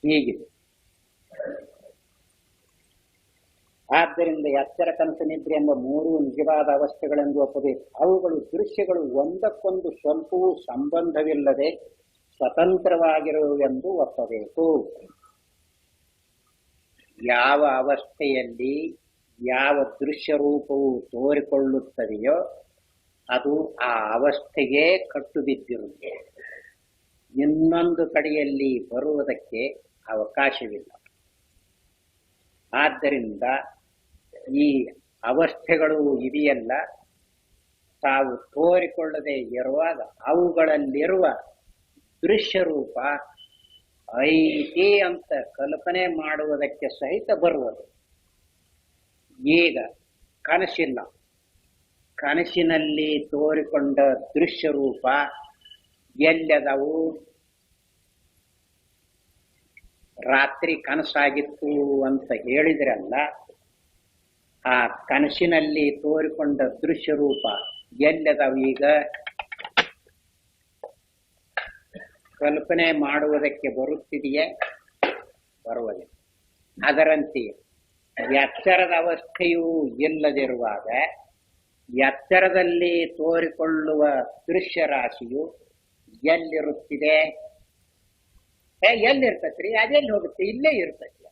S1: ಹೀಗಿದೆ. ಆದ್ದರಿಂದ ಎಚ್ಚರ ಕನಸು ನಿದ್ರೆ ಎಂಬ 3 ನಿಜವಾದ ಅವಸ್ಥೆಗಳೆಂದು ಒಪ್ಪಬೇಕು. ಅವುಗಳು ದೃಶ್ಯಗಳು ಒಂದಕ್ಕೊಂದು ಸ್ವಲ್ಪವೂ ಸಂಬಂಧವಿಲ್ಲದೆ ಸ್ವತಂತ್ರವಾಗಿರುವುವೆಂದು ಒಪ್ಪಬೇಕು. ಯಾವ ಅವಸ್ಥೆಯಲ್ಲಿ ಯಾವ ದೃಶ್ಯ ರೂಪವು ತೋರಿಕೊಳ್ಳುತ್ತದೆಯೋ ಅದು ಆ ಅವಸ್ಥೆಗೆ ಕಟ್ಟು ಬಿದ್ದಿರುತ್ತೆ. ಇನ್ನೊಂದು ಕಡೆಯಲ್ಲಿ ಬರುವುದಕ್ಕೆ ಅವಕಾಶವಿಲ್ಲ. ಆದ್ದರಿಂದ ಈ ಅವಸ್ಥೆಗಳು ಇದೆಯಲ್ಲ, ತಾವು ತೋರಿಕೊಳ್ಳದೆ ಇರುವಾಗ ಅವುಗಳಲ್ಲಿರುವ ದೃಶ್ಯ ರೂಪ ಐತಿ ಅಂತ ಕಲ್ಪನೆ ಮಾಡುವುದಕ್ಕೆ ಸಹಿತ ಬರುವುದು. ಈಗ ಕನಸಿಲ್ಲ, ಕನಸಿನಲ್ಲಿ ತೋರಿಕೊಂಡ ದೃಶ್ಯ ರೂಪ ಎಲ್ಲದವು? ರಾತ್ರಿ ಕನಸಾಗಿತ್ತು ಅಂತ ಹೇಳಿದ್ರಲ್ಲ, ಆ ಕನಸಿನಲ್ಲಿ ತೋರಿಕೊಂಡ ದೃಶ್ಯ ರೂಪ ಎಲ್ಲದವು? ಈಗ ಕಲ್ಪನೆ ಮಾಡುವುದಕ್ಕೆ ಬರುತ್ತಿದೆಯೇ? ಬರುವುದಿಲ್ಲ. ಅದರಂತೆ ಎಚ್ಚರದ ಅವಸ್ಥೆಯೂ ಇಲ್ಲದಿರುವಾಗ ಎಚ್ಚರದಲ್ಲಿ ತೋರಿಕೊಳ್ಳುವ ದೃಶ್ಯ ರಾಶಿಯು ಎಲ್ಲಿರುತ್ತಿದೆ? ಎಲ್ಲಿರ್ತತ್ರಿ? ಅದೆಲ್ಲಿ ಹೋಗುತ್ತೆ? ಇಲ್ಲೇ ಇರ್ತೈತಿ.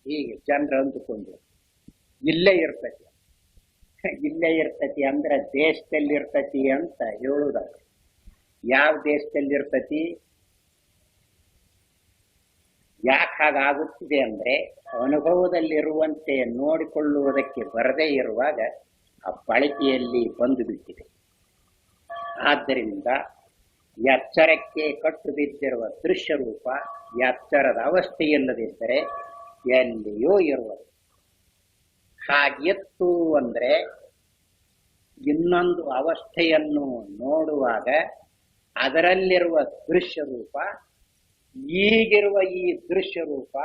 S1: ಹೀಗೆ ಜನರು ಅಂದುಕೊಂಡು ಇಲ್ಲೇ ಇರ್ತೈತಿ. ಇಲ್ಲೇ ಇರ್ತೈತಿ ಅಂದ್ರೆ ದೇಶದಲ್ಲಿ ಇರ್ತೈತಿ ಅಂತ ಹೇಳುವುದಾದ್ರೆ ಯಾವ ದೇಶದಲ್ಲಿ ಇರ್ತೈತಿ? ಯಾಕೆ ಹಾಗಾಗುತ್ತಿದೆ ಅಂದರೆ ಅನುಭವದಲ್ಲಿರುವಂತೆ ನೋಡಿಕೊಳ್ಳುವುದಕ್ಕೆ ಬರದೇ ಇರುವಾಗ ಆ ಬಳಕೆಯಲ್ಲಿ ಬಂದು ಬಿಟ್ಟಿದೆ. ಆದ್ದರಿಂದ ಎಚ್ಚರಕ್ಕೆ ಕಟ್ಟು ಬಿದ್ದಿರುವ ದೃಶ್ಯ ರೂಪ ಎಚ್ಚರದ ಅವಸ್ಥೆಯಿಲ್ಲದಿದ್ದರೆ ಎಲ್ಲಿಯೂ ಇರುವುದು. ಹಾಗೆತ್ತು ಅಂದರೆ ಇನ್ನೊಂದು ಅವಸ್ಥೆಯನ್ನು ನೋಡುವಾಗ ಅದರಲ್ಲಿರುವ ದೃಶ್ಯ ರೂಪ ಈಗಿರುವ ಈ ದೃಶ್ಯ ರೂಪ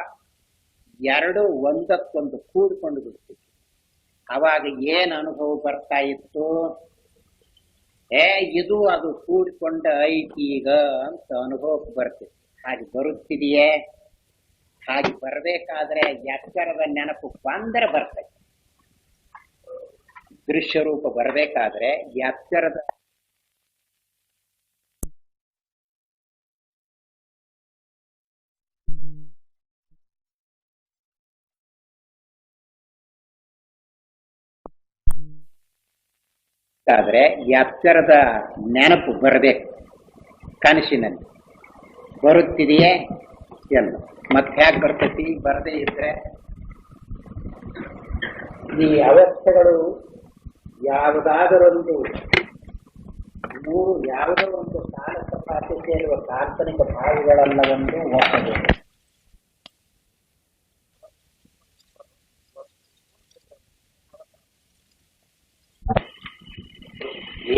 S1: ಎರಡು ಒಂದಕ್ಕೊಂದು ಕೂಡಿಕೊಂಡು ಬಿಡ್ತಿತ್ತು. ಅವಾಗ ಏನು ಅನುಭವ ಬರ್ತಾ ಇತ್ತು? ಇದು ಅದು ಕೂಡಿಕೊಂಡ ಐತಿ ಈಗ ಅಂತ ಅನುಭವಕ್ಕೆ ಬರ್ತಿತ್ತು. ಹಾಗೆ ಬರುತ್ತಿದೆಯೇ? ಹಾಗೆ ಬರಬೇಕಾದ್ರೆ ಎಚ್ಚರದ ನೆನಪು ಬಂದರೆ ಬರ್ತದೆ. ದೃಶ್ಯ ರೂಪ ಬರಬೇಕಾದ್ರೆ ಎಚ್ಚರದ ಆದ್ರೆ ಎಚ್ಚರದ ನೆನಪು ಬರಬೇಕು. ಕನಸಿನಲ್ಲಿ ಬರುತ್ತಿದೆಯೇ ಎಲ್ಲ ಮತ್ತೆ ಹೇಗೆ ಬರ್ತೈತಿ? ಬರದೇ ಇದ್ರೆ ಈ ಅವಸ್ಥೆಗಳು ಯಾವುದಾದರೊಂದು ಯಾವುದೋ ಒಂದು ಕಾಲಕಪಾತಕ್ಕೆ ಇರುವ ಕಾಲ್ಪನಿಕ ಭಾವಗಳೆಲ್ಲವನ್ನು ಒಪ್ಪಬೇಕು.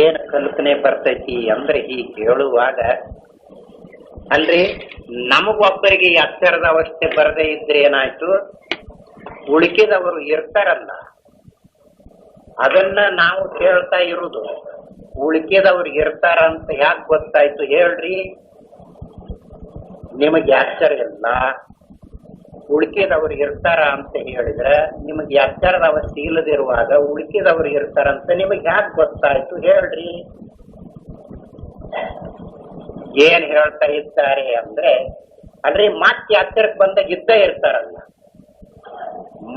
S1: ಏನು ಕಲ್ಪನೆ ಬರ್ತೈತಿ ಅಂದ್ರೆ ಹೀಗೆ ಹೇಳುವಾಗ ಅಲ್ರಿ, ನಮಗೊಬ್ಬರಿಗೆ ಎಚ್ಚರದ ಅವಸ್ಥೆ ಬರದೇ ಇದ್ರೆ ಏನಾಯ್ತು? ಉಳಿಕೆದವರು ಇರ್ತಾರಲ್ಲ, ಅದನ್ನ ನಾವು ಕೇಳ್ತಾ ಇರುವುದು. ಉಳಿಕೆದವ್ರಿಗೆ ಇರ್ತಾರ ಅಂತ ಯಾಕೆ ಗೊತ್ತಾಯ್ತು ಹೇಳ್ರಿ? ನಿಮಗೆ ಎಚ್ಚರ ಇಲ್ಲ, ಉಳಿಕೆದವ್ರು ಇರ್ತಾರ ಅಂತ ಹೇಳಿದ್ರೆ ನಿಮಗೆ ಎಚ್ಚರದ ಅವಸ್ಥೆ ಇಲ್ಲದಿರುವಾಗ ಉಳಿಕೆದವ್ರು ಇರ್ತಾರಂತ ನಿಮಗೆ ಯಾಕೆ ಗೊತ್ತಾಯ್ತು ಹೇಳ್ರಿ? ಏನ್ ಹೇಳ್ತಾ ಇದ್ದಾರೆ ಅಂದ್ರೆ, ಅಲ್ರಿ ಮತ್ತೆ ಎಚ್ಚರಕ್ಕೆ ಬಂದಾಗ ಇದ್ದ ಇರ್ತಾರಲ್ಲ,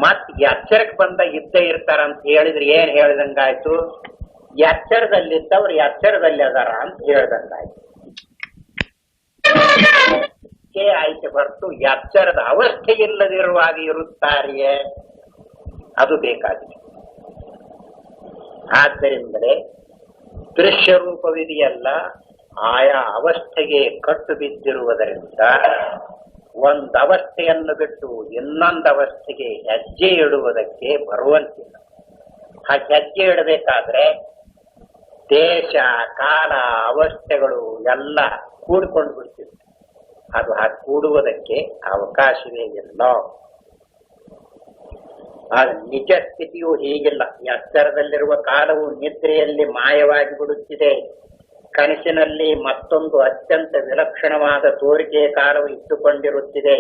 S1: ಮತ್ ಎಚ್ಚರಕ್ಕೆ ಬಂದಾಗ ಇದ್ದ ಇರ್ತಾರಂತ ಹೇಳಿದ್ರೆ ಏನ್ ಹೇಳ್ದಂಗಾಯ್ತು? ಎಚ್ಚರದಲ್ಲಿದ್ದವ್ರು ಎಚ್ಚರದಲ್ಲಿ ಅದಾರ ಅಂತ ಹೇಳ್ದಂಗಾಯ್ತು. ಆಯ್ಕೆ ಹೊರತು ಎಚ್ಚರದ ಅವಸ್ಥೆ ಇಲ್ಲದಿರುವಾಗ ಇರುತ್ತಾರೆಯೇ? ಅದು ಬೇಕಾಗಿದೆ. ಆದ್ದರಿಂದಲೇ ದೃಶ್ಯ ರೂಪವಿದೆಯಲ್ಲ, ಆಯಾ ಅವಸ್ಥೆಗೆ ಕಟ್ಟು ಬಿದ್ದಿರುವುದರಿಂದ ಒಂದು ಅವಸ್ಥೆಯನ್ನು ಬಿಟ್ಟು ಇನ್ನೊಂದು ಅವಸ್ಥೆಗೆ ಹೆಜ್ಜೆ ಇಡುವುದಕ್ಕೆ ಬರುವಂತಿಲ್ಲ. ಆ ಹೆಜ್ಜೆ ಇಡಬೇಕಾದ್ರೆ ದೇಶ ಕಾಲ ಅವಸ್ಥೆಗಳು ಎಲ್ಲ ಕೂಡಿಕೊಂಡು ಬಿಡ್ತಿವೆ. ಅದು ಹಾಗೆ ಕೂಡುವುದಕ್ಕೆ ಅವಕಾಶವೇ ಇಲ್ಲ. ನಿಜ ಸ್ಥಿತಿಯು ಹೀಗಿಲ್ಲ. ಎಚ್ಚರದಲ್ಲಿರುವ ಕಾಲವು ನಿದ್ರೆಯಲ್ಲಿ ಮಾಯವಾಗಿ ಬಿಡುತ್ತಿದೆ. ಕನಸಿನಲ್ಲಿ ಮತ್ತೊಂದು ಅತ್ಯಂತ ವಿಲಕ್ಷಣವಾದ ತೋರಿಕೆಯ ಕಾಲವು ಇಟ್ಟುಕೊಂಡಿರುತ್ತಿದೆ.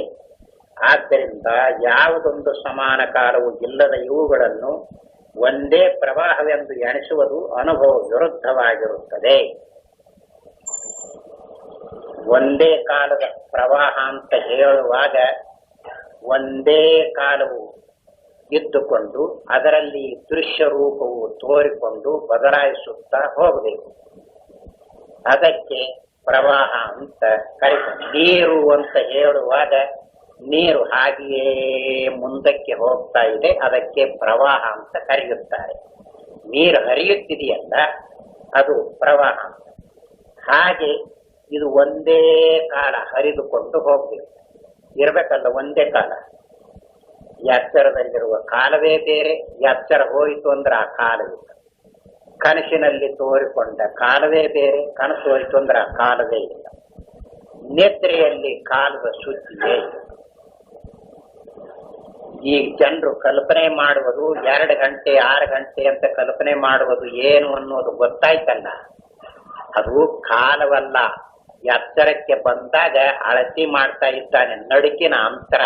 S1: ಆದ್ದರಿಂದ ಯಾವುದೊಂದು ಸಮಾನ ಕಾಲವು ಇಲ್ಲದ ಇವುಗಳನ್ನು ಒಂದೇ ಪ್ರವಾಹವೆಂದು ಎಣಿಸುವುದು ಅನುಭವ ವಿರುದ್ಧವಾಗಿರುತ್ತದೆ. ಒಂದೇ ಕಾಲದ ಪ್ರವಾಹ ಅಂತ ಹೇಳುವಾಗ ಒಂದೇ ಕಾಲವು ಇದ್ದುಕೊಂಡು ಅದರಲ್ಲಿ ದೃಶ್ಯ ರೂಪವು ತೋರಿಕೊಂಡು ಬದಲಾಯಿಸುತ್ತಾ ಹೋಗಬೇಕು. ಅದಕ್ಕೆ ಪ್ರವಾಹ ಅಂತ ಕರೀತಾರೆ. ನೀರು ಅಂತ ಹೇಳುವಾಗ ನೀರು ಹಾಗೆಯೇ ಮುಂದಕ್ಕೆ ಹೋಗ್ತಾ ಇದೆ, ಅದಕ್ಕೆ ಪ್ರವಾಹ ಅಂತ ಕರೆಯುತ್ತಾರೆ. ನೀರು ಹರಿಯುತ್ತಿದೆಯಲ್ಲ, ಅದು ಪ್ರವಾಹ ಅಂತ. ಹಾಗೆ ಇದು ಒಂದೇ ಕಾಲ ಹರಿದುಕೊಂಡು ಹೋಗ್ಬೇಕು, ಇರ್ಬೇಕಲ್ಲ ಒಂದೇ ಕಾಲ. ಎಚ್ಚರದಲ್ಲಿರುವ ಕಾಲವೇ ಬೇರೆ, ಎಚ್ಚರ ಹೋಯಿತು ಅಂದ್ರೆ ಆ ಕಾಲವಿಲ್ಲ. ಕನಸಿನಲ್ಲಿ ತೋರಿಕೊಂಡ ಕಾಲವೇ ಬೇರೆ, ಕನಸು ಹೋಯಿತು ಅಂದ್ರೆ ಆ ಕಾಲವೇ ಇಲ್ಲ. ನಿದ್ರೆಯಲ್ಲಿ ಕಾಲದ ಸುದ್ದಿಯೇ ಇಲ್ಲ. ಈಗ ಜನರು ಕಲ್ಪನೆ ಮಾಡುವುದು 2 ಗಂಟೆ 6 ಗಂಟೆ ಅಂತ ಕಲ್ಪನೆ ಮಾಡುವುದು ಏನು ಅನ್ನೋದು ಗೊತ್ತಾಯ್ತಲ್ಲ, ಅದು ಕಾಲವಲ್ಲ. ಎಚ್ಚರಕ್ಕೆ ಬಂದಾಗ ಅಳತಿ ಮಾಡ್ತಾ ಇದ್ದಾನೆ ನಡುಕಿನ ಅಂತರ.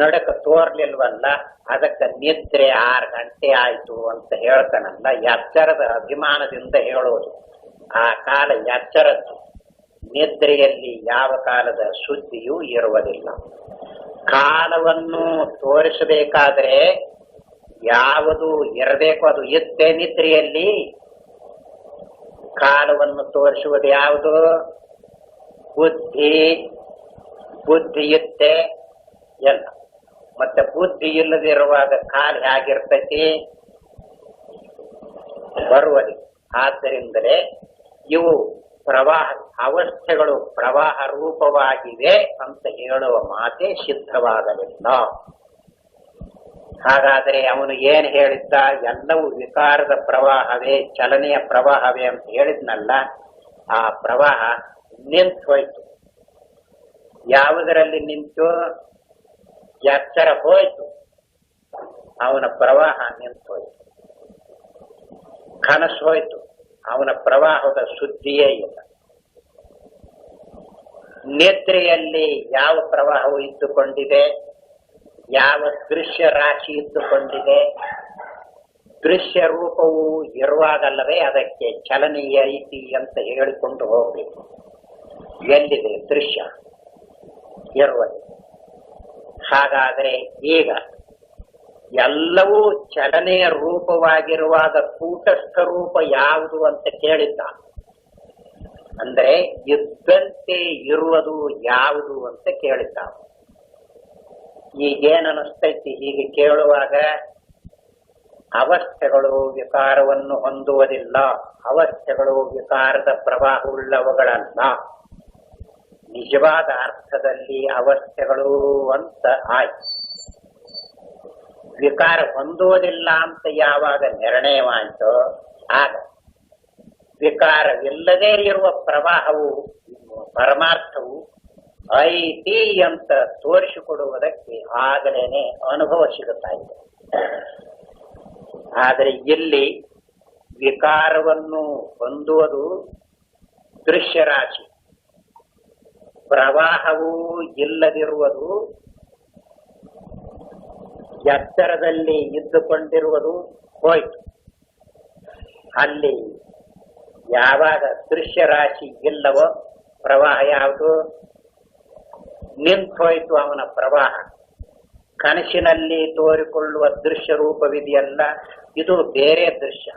S1: ನಡಕ ತೋರ್ಲಿಲ್ವಲ್ಲ, ಅದಕ್ಕೆ ನಿದ್ರೆ 6 ಗಂಟೆ ಆಯ್ತು ಅಂತ ಹೇಳ್ತಾನಲ್ಲ. ಎಚ್ಚರದ ಅಭಿಮಾನದಿಂದ ಹೇಳೋದು ಆ ಕಾಲ ಎಚ್ಚರದ್ದು. ನಿದ್ರೆಯಲ್ಲಿ ಯಾವ ಕಾಲದ ಸುದ್ದಿಯೂ ಇರುವುದಿಲ್ಲ. ಕಾಲವನ್ನು ತೋರಿಸಬೇಕಾದ್ರೆ ಯಾವುದು ಇರಬೇಕು ಅದು ಇದ್ದೇ. ನಿದ್ರೆಯಲ್ಲಿ ಕಾಲವನ್ನು ತೋರಿಸುವುದು ಯಾವುದು? ಬುದ್ಧಿ. ಬುದ್ಧಿ ಇತ್ತೆ ಎಲ್ಲ. ಮತ್ತೆ ಬುದ್ಧಿ ಇಲ್ಲದಿರುವಾಗ ಕಾಲ ಹೇಗಿರ್ತೈತಿ? ಬರುವಲ್ಲಿ. ಆದ್ದರಿಂದಲೇ ಇವು ಪ್ರವಾಹ ಅವಸ್ಥೆಗಳು ಪ್ರವಾಹ ರೂಪವಾಗಿವೆ ಅಂತ ಹೇಳುವ ಮಾತೇ ಸಿದ್ಧವಾಗಲಿಲ್ಲ. ಹಾಗಾದರೆ ಅವನು ಏನು ಹೇಳಿದ್ದ? ಎಲ್ಲವೂ ವಿಕಾರದ ಪ್ರವಾಹವೇ, ಚಲನೆಯ ಪ್ರವಾಹವೇ ಅಂತ ಹೇಳಿದ್ನಲ್ಲ. ಆ ಪ್ರವಾಹ ನಿಂತು ಹೋಯ್ತು. ಯಾವುದರಲ್ಲಿ ನಿಂತು? ಎಚ್ಚರ ಹೋಯ್ತು, ಅವನ ಪ್ರವಾಹ ನಿಂತು ಹೋಯ್ತು. ಕನಸು ಹೋಯ್ತು, ಅವನ ಪ್ರವಾಹದ ಸುದ್ದಿಯೇ ಇಲ್ಲ. ನಿದ್ರೆಯಲ್ಲಿ ಯಾವ ಪ್ರವಾಹವು ಇದ್ದುಕೊಂಡಿದೆ? ಯಾವ ದೃಶ್ಯ ರಾಶಿ ಇದ್ದುಕೊಂಡಿದೆ? ದೃಶ್ಯ ರೂಪವು ಇರುವಾಗಲ್ಲವೇ ಅದಕ್ಕೆ ಚಲನೆಯ ಐತಿ ಅಂತ ಹೇಳಿಕೊಂಡು ಹೋಗ್ಬೇಕು. ಎಲ್ಲಿದೆ ದೃಶ್ಯ? ಇರುವುದು. ಹಾಗಾದರೆ ಈಗ ಎಲ್ಲವೂ ಚಲನೆಯ ರೂಪವಾಗಿರುವಾಗ ಕೂಟಸ್ಥ ರೂಪ ಯಾವುದು ಅಂತ ಕೇಳಿದ್ದ. ಅಂದ್ರೆ ಇದ್ದಂತೆ ಇರುವುದು ಯಾವುದು ಅಂತ ಕೇಳಿದ್ದ. ಈಗೇನು ಅನಿಸ್ತೈತಿ ಹೀಗೆ ಕೇಳುವಾಗ? ಅವಸ್ಥೆಗಳು ವಿಕಾರವನ್ನು ಹೊಂದುವುದಿಲ್ಲ, ಅವಸ್ಥೆಗಳು ವಿಕಾರದ ಪ್ರವಾಹವುಳ್ಳವುಗಳಲ್ಲ. ನಿಜವಾದ ಅರ್ಥದಲ್ಲಿ ಅವಸ್ಥೆಗಳು ಅಂತ ಆಯ್ತು. ವಿಕಾರ ಹೊಂದುವುದಿಲ್ಲ ಅಂತ ಯಾವಾಗ ನಿರ್ಣಯವಾಯಿತೋ ಆಗ ವಿಕಾರವಿಲ್ಲದೇ ಇರುವ ಪ್ರವಾಹವು, ಪರಮಾರ್ಥವು ಐತಿ ಅಂತ ತೋರಿಸಿಕೊಡುವುದಕ್ಕೆ ಆಗಲೇನೆ ಅನುಭವ ಸಿಗುತ್ತಾ ಇದೆ. ಆದರೆ ಇಲ್ಲಿ ವಿಕಾರವನ್ನು ಹೊಂದುವುದು ದೃಶ್ಯರಾಶಿ, ಪ್ರವಾಹವೂ ಇಲ್ಲದಿರುವುದು, ಎತ್ತರದಲ್ಲಿ ಇದ್ದುಕೊಂಡಿರುವುದು ಹೋಯ್ತು. ಅಲ್ಲಿ ಯಾವಾಗ ದೃಶ್ಯರಾಶಿ ಇಲ್ಲವೋ ಪ್ರವಾಹ ಯಾವುದು? ನಿಂತು ಹೋಯ್ತು ಅವನ ಪ್ರವಾಹ. ಕನಸಿನಲ್ಲಿ ತೋರಿಕೊಳ್ಳುವ ದೃಶ್ಯ ರೂಪವಿದೆಯಲ್ಲ, ಇದು ಬೇರೆ ದೃಶ್ಯ.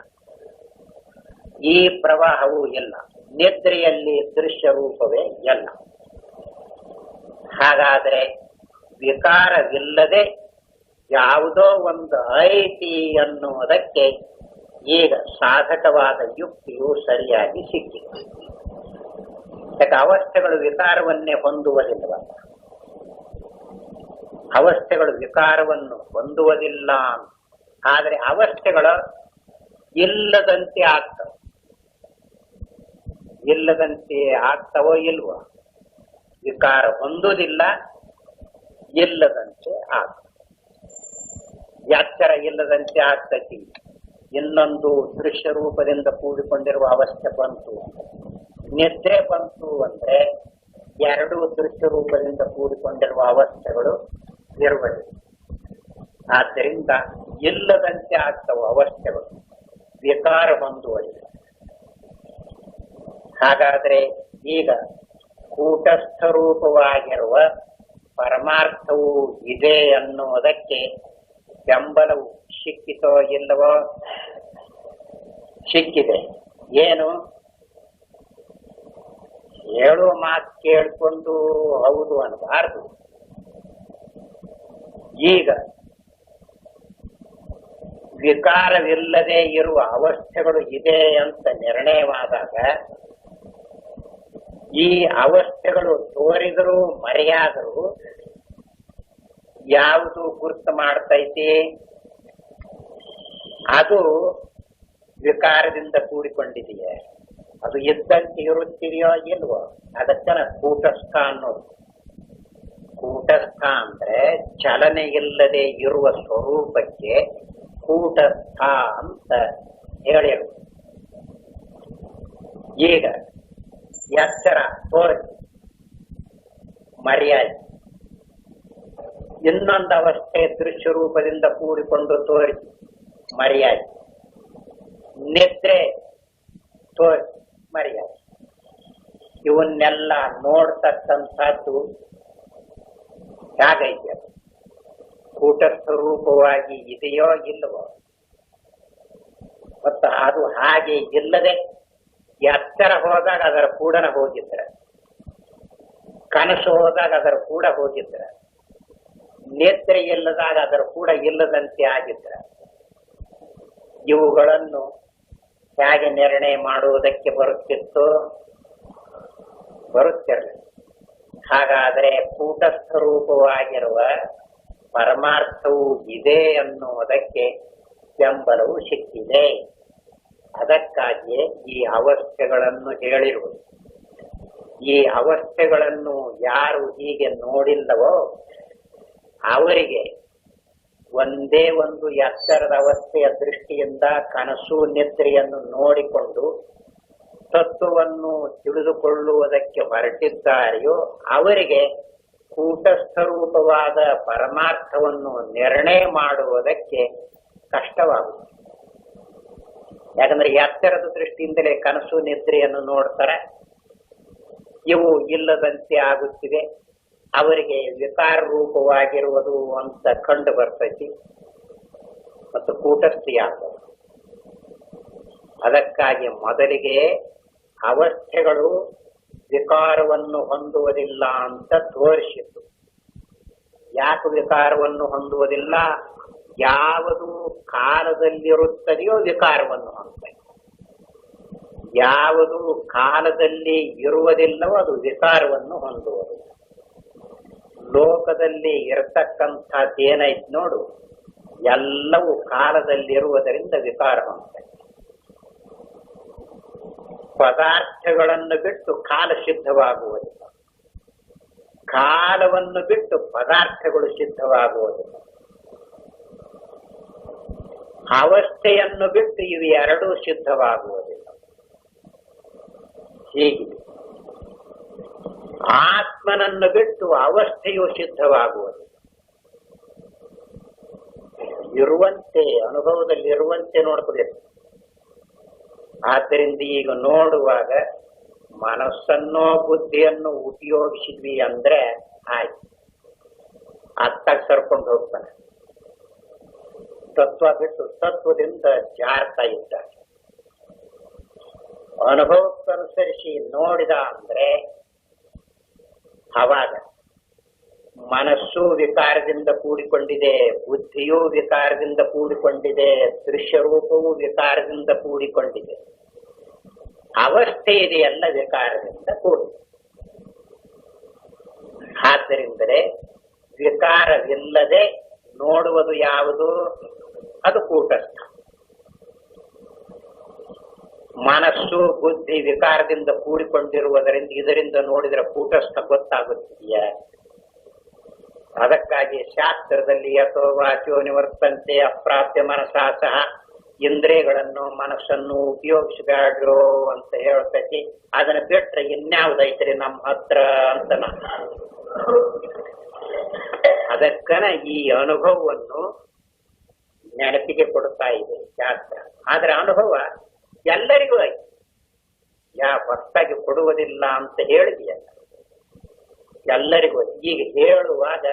S1: ಈ ಪ್ರವಾಹವೂ ಇಲ್ಲ. ನಿದ್ರೆಯಲ್ಲಿ ದೃಶ್ಯ ರೂಪವೇ ಎಲ್ಲ. ಹಾಗಾದರೆ ವಿಕಾರವಿಲ್ಲದೆ ಯಾವುದೋ ಒಂದು ಐತಿ ಅನ್ನುವುದಕ್ಕೆ ಈಗ ಸಾಧಕವಾದ ಯುಕ್ತಿಯು ಸರಿಯಾಗಿ ಸಿಕ್ಕಿದೆ. ಯಾಕೆ ಅವಸ್ಥೆಗಳು ವಿಕಾರವನ್ನೇ ಹೊಂದುವುದಿಲ್ಲವಲ್ಲ? ಅವಸ್ಥೆಗಳು ವಿಕಾರವನ್ನು ಹೊಂದುವುದಿಲ್ಲ. ಆದರೆ ಅವಸ್ಥೆಗಳು ಇಲ್ಲದಂತೆ ಆಗ್ತವೆ. ಇಲ್ಲದಂತೆ ಆಗ್ತವೋ ಇಲ್ವೋ? ವಿಕಾರ ಹೊಂದುವುದಿಲ್ಲ, ಇಲ್ಲದಂತೆ ಆಗ್ತವೆ. ಎಚ್ಚರ ಇಲ್ಲದಂತೆ ಆಗ್ತತಿ. ಇನ್ನೊಂದು ದೃಶ್ಯ ರೂಪದಿಂದ ಕೂಡಿಕೊಂಡಿರುವ ಅವಸ್ಥೆ ಬಂತು, ನಿದ್ರೆ ಬಂತು ಅಂದ್ರೆ ಎರಡು ದೃಶ್ಯ ರೂಪದಿಂದ ಕೂಡಿಕೊಂಡಿರುವ ಅವಸ್ಥೆಗಳು ಇರುವುದು. ಆದ್ದರಿಂದ ಇಲ್ಲದಂತೆ ಆಗ್ತವೆ ಅವಸ್ಥೆಗಳು, ವಿಕಾರ ಹೊಂದುವುದಿಲ್ಲ. ಹಾಗಾದ್ರೆ ಈಗ ಕೂಟಸ್ಥ ರೂಪವಾಗಿರುವ ಪರಮಾರ್ಥವು ಇದೆ ಅನ್ನುವುದಕ್ಕೆ ಬೆಂಬಲವು ಸಿಕ್ಕಿತೋ ಇಲ್ಲವೋ? ಸಿಕ್ಕಿದೆ. ಏನು? ಹೇಳುವ ಮಾತು ಕೇಳಿಕೊಂಡು ಹೌದು ಅನ್ನಬಾರದು. ಈಗ ವಿಕಾರವಿಲ್ಲದೆ ಇರುವ ಅವಸ್ಥೆಗಳು ಇದೆ ಅಂತ ನಿರ್ಣಯವಾದಾಗ ಈ ಅವಸ್ಥೆಗಳು ತೋರಿದರೂ ಮರೆಯಾದರೂ ಯಾವುದು ಗುರುತು ಮಾಡ್ತೈತಿ? ಅದು ವಿಕಾರದಿಂದ ಕೂಡಿಕೊಂಡಿದೆಯೇ? ಅದು ಇದ್ದಂತೆ ಇರುತ್ತಿದೆಯೋ ಇಲ್ವೋ? ಅದಕ್ಕನ ಕೂಟಸ್ಥ ಅನ್ನೋದು. ಕೂಟಸ್ಥ ಅಂದ್ರೆ ಚಲನೆ ಇಲ್ಲದೆ ಇರುವ ಸ್ವರೂಪಕ್ಕೆ ಕೂಟಸ್ಥ ಅಂತ ಹೇಳಿರು. ಈಗ ಎಚ್ಚರ ತೋರಿಸಿ ಮರೆಯಾಯಿತು. ಇನ್ನೊಂದು ಅವಸ್ಥೆ ದೃಶ್ಯ ರೂಪದಿಂದ ಕೂಡಿಕೊಂಡು ತೋರಿಸಿ ಮರೆಯಾಯಿತು. ನಿದ್ರೆ ತೋರಿಸಿ ಮರೆಯಾಯಿತು. ಇವನ್ನೆಲ್ಲ ನೋಡ್ತಕ್ಕಂಥದ್ದು ಹೇಗೈತೆ? ಕೂಟಸ್ಥ ರೂಪವಾಗಿ ಇದೆಯೋ ಇಲ್ಲವೋ? ಮತ್ತು ಅದು ಹಾಗೆ ಇಲ್ಲದೆ ಎತ್ತರ ಹೋದಾಗ ಅದರ ಕೂಡನ ಹೋಗಿದ್ರೆ ಕನಸು ಹೋದಾಗ ಅದರ ಕೂಡ ಹೋಗಿದ್ರ, ನೇತ್ರೆ ಇಲ್ಲದಾಗ ಅದರ ಕೂಡ ಇಲ್ಲದಂತೆ ಆಗಿದ್ರ, ಇವುಗಳನ್ನು ಹೇಗೆ ನಿರ್ಣಯ ಮಾಡುವುದಕ್ಕೆ ಬರುತ್ತಿತ್ತು? ಬರುತ್ತಿರಲಿಲ್ಲ. ಹಾಗಾದರೆ ಕೂಟಸ್ಥ ರೂಪವಾಗಿರುವ ಪರಮಾರ್ಥವು ಇದೆ ಅನ್ನುವುದಕ್ಕೆ ಬೆಂಬಲವು ಸಿಕ್ಕಿದೆ. ಅದಕ್ಕಾಗಿಯೇ ಈ ಅವಸ್ಥೆಗಳನ್ನು ಹೇಳಿರುವುದು. ಈ ಅವಸ್ಥೆಗಳನ್ನು ಯಾರು ಹೀಗೆ ನೋಡಿಲ್ಲವೋ ಅವರಿಗೆ ಒಂದೇ ಒಂದು ಎತ್ತರದ ಅವಸ್ಥೆಯ ದೃಷ್ಟಿಯಿಂದ ಕನಸು ನಿದ್ರೆಯನ್ನು ನೋಡಿಕೊಂಡು ತತ್ವವನ್ನು ತಿಳಿದುಕೊಳ್ಳುವುದಕ್ಕೆ ಹೊರಟಿದ್ದಾರೆಯೋ ಅವರಿಗೆ ಕೂಟಸ್ಥ ರೂಪವಾದ ಪರಮಾರ್ಥವನ್ನು ನಿರ್ಣಯ ಮಾಡುವುದಕ್ಕೆ ಕಷ್ಟವಾಗುತ್ತದೆ. ಯಾಕಂದ್ರೆ ಎತ್ತರದ ದೃಷ್ಟಿಯಿಂದಲೇ ಕನಸು ನಿದ್ರೆಯನ್ನು ನೋಡ್ತಾರೆ, ಇವು ಇಲ್ಲದಂತೆ ಆಗುತ್ತಿದೆ, ಅವರಿಗೆ ವಿಕಾರ ರೂಪವಾಗಿರುವುದು ಅಂತ ಕಂಡು ಬರ್ತೈತಿ ಮತ್ತು ಕೂಟಸ್ಥಿಯಾಗ್ತದೆ. ಅದಕ್ಕಾಗಿ ಮೊದಲಿಗೆ ಅವಸ್ಥೆಗಳು ವಿಕಾರವನ್ನು ಹೊಂದುವುದಿಲ್ಲ ಅಂತ ತೋರಿಸಿತು. ಯಾಕೆ ವಿಕಾರವನ್ನು ಹೊಂದುವುದಿಲ್ಲ? ಯಾವುದು ಕಾಲದಲ್ಲಿರುತ್ತದೆಯೋ ವಿಕಾರವನ್ನು ಹೊಂದುತ್ತದೆ, ಯಾವುದು ಕಾಲದಲ್ಲಿ ಇರುವುದಿಲ್ಲವೋ ಅದು ವಿಕಾರವನ್ನು ಹೊಂದುವುದು. ಲೋಕದಲ್ಲಿ ಇರತಕ್ಕಂಥದ್ದೇನೈತ್ ನೋಡು, ಎಲ್ಲವೂ ಕಾಲದಲ್ಲಿರುವುದರಿಂದ ವಿಕಾರ ಹೊಂದುತ್ತದೆ. ಪದಾರ್ಥಗಳನ್ನು ಬಿಟ್ಟು ಕಾಲ ಸಿದ್ಧವಾಗುವುದಿಲ್ಲ, ಕಾಲವನ್ನು ಬಿಟ್ಟು ಪದಾರ್ಥಗಳು ಸಿದ್ಧವಾಗುವುದಿಲ್ಲ, ಅವಸ್ಥೆಯನ್ನು ಬಿಟ್ಟು ಇವು ಎರಡೂ ಸಿದ್ಧವಾಗುವುದಿಲ್ಲ. ಹೀಗಿದೆ ಆತ್ಮನನ್ನು ಬಿಟ್ಟು ಅವಸ್ಥೆಯು ಸಿದ್ಧವಾಗುವುದು. ಇರುವಂತೆ ಅನುಭವದಲ್ಲಿ ಇರುವಂತೆ ನೋಡ್ಕೋಬೇಕು. ಆದ್ದರಿಂದ ಈಗ ನೋಡುವಾಗ ಮನಸ್ಸನ್ನೋ ಬುದ್ಧಿಯನ್ನು ಉಪಯೋಗಿಸಿದ್ವಿ ಅಂದ್ರೆ ಆಯ್ತು, ಅತ್ತಾಗ ಸರ್ಕೊಂಡು ಹೋಗ್ತಾನೆ. ತತ್ವ ಬಿಟ್ಟು ತತ್ವದಿಂದ ಜಾರ್ತಾ ಇದ್ದಾರೆ. ಅನುಭವಕ್ಕನುಸರಿಸಿ ನೋಡಿದ ಅಂದ್ರೆ ಅವಾಗ ಮನಸ್ಸು ವಿಕಾರದಿಂದ ಕೂಡಿಕೊಂಡಿದೆ, ಬುದ್ಧಿಯೂ ವಿಕಾರದಿಂದ ಕೂಡಿಕೊಂಡಿದೆ, ದೃಶ್ಯ ರೂಪವೂ ವಿಕಾರದಿಂದ ಕೂಡಿಕೊಂಡಿದೆ, ಅವಸ್ಥೆ ಇದೆಯಲ್ಲ ವಿಕಾರದಿಂದ ಕೂಡಿದೆ. ಆದ್ದರಿಂದಲೇ ವಿಕಾರವಿಲ್ಲದೆ ನೋಡುವುದು ಯಾವುದು? ಅದು ಕೂಟಸ್ಥ. ಮನಸ್ಸು ಬುದ್ಧಿ ವಿಕಾರದಿಂದ ಕೂಡಿಕೊಂಡಿರುವುದರಿಂದ ಇದರಿಂದ ನೋಡಿದರೆ ಕೂಟಸ್ಥ ಗೊತ್ತಾಗುತ್ತಿದೆಯಾ? ಅದಕ್ಕಾಗಿ ಶಾಸ್ತ್ರದಲ್ಲಿ ಅಥೋ ವಾಚೋ ನಿವರ್ತಂತೆ ಅಪ್ರಾಪ್ಯ ಮನಸಾ ಸಹ ಇಂದ್ರಿಯಗಳನ್ನು ಮನಸ್ಸನ್ನು ಉಪಯೋಗಿಸಬೇಡ್ರು ಅಂತ ಹೇಳ್ತೈತಿ. ಅದನ್ನ ಬಿಟ್ರೆ ಇನ್ಯಾವುದೈತ್ರಿ ನಮ್ಮ ಹತ್ರ ಅಂತ ಅದಕ್ಕನ ಈ ಅನುಭವವನ್ನು ನೆನಪಿಗೆ ಕೊಡ್ತಾ ಇದೆ ಶಾಸ್ತ್ರ. ಆದ್ರೆ ಅನುಭವ ಎಲ್ಲರಿಗೂ ಐತಿ, ಹೊತ್ತಾಗಿ ಕೊಡುವುದಿಲ್ಲ ಅಂತ ಹೇಳಿದೆಯಲ್ಲ, ಎಲ್ಲರಿಗೂ. ಈಗ ಹೇಳುವಾಗ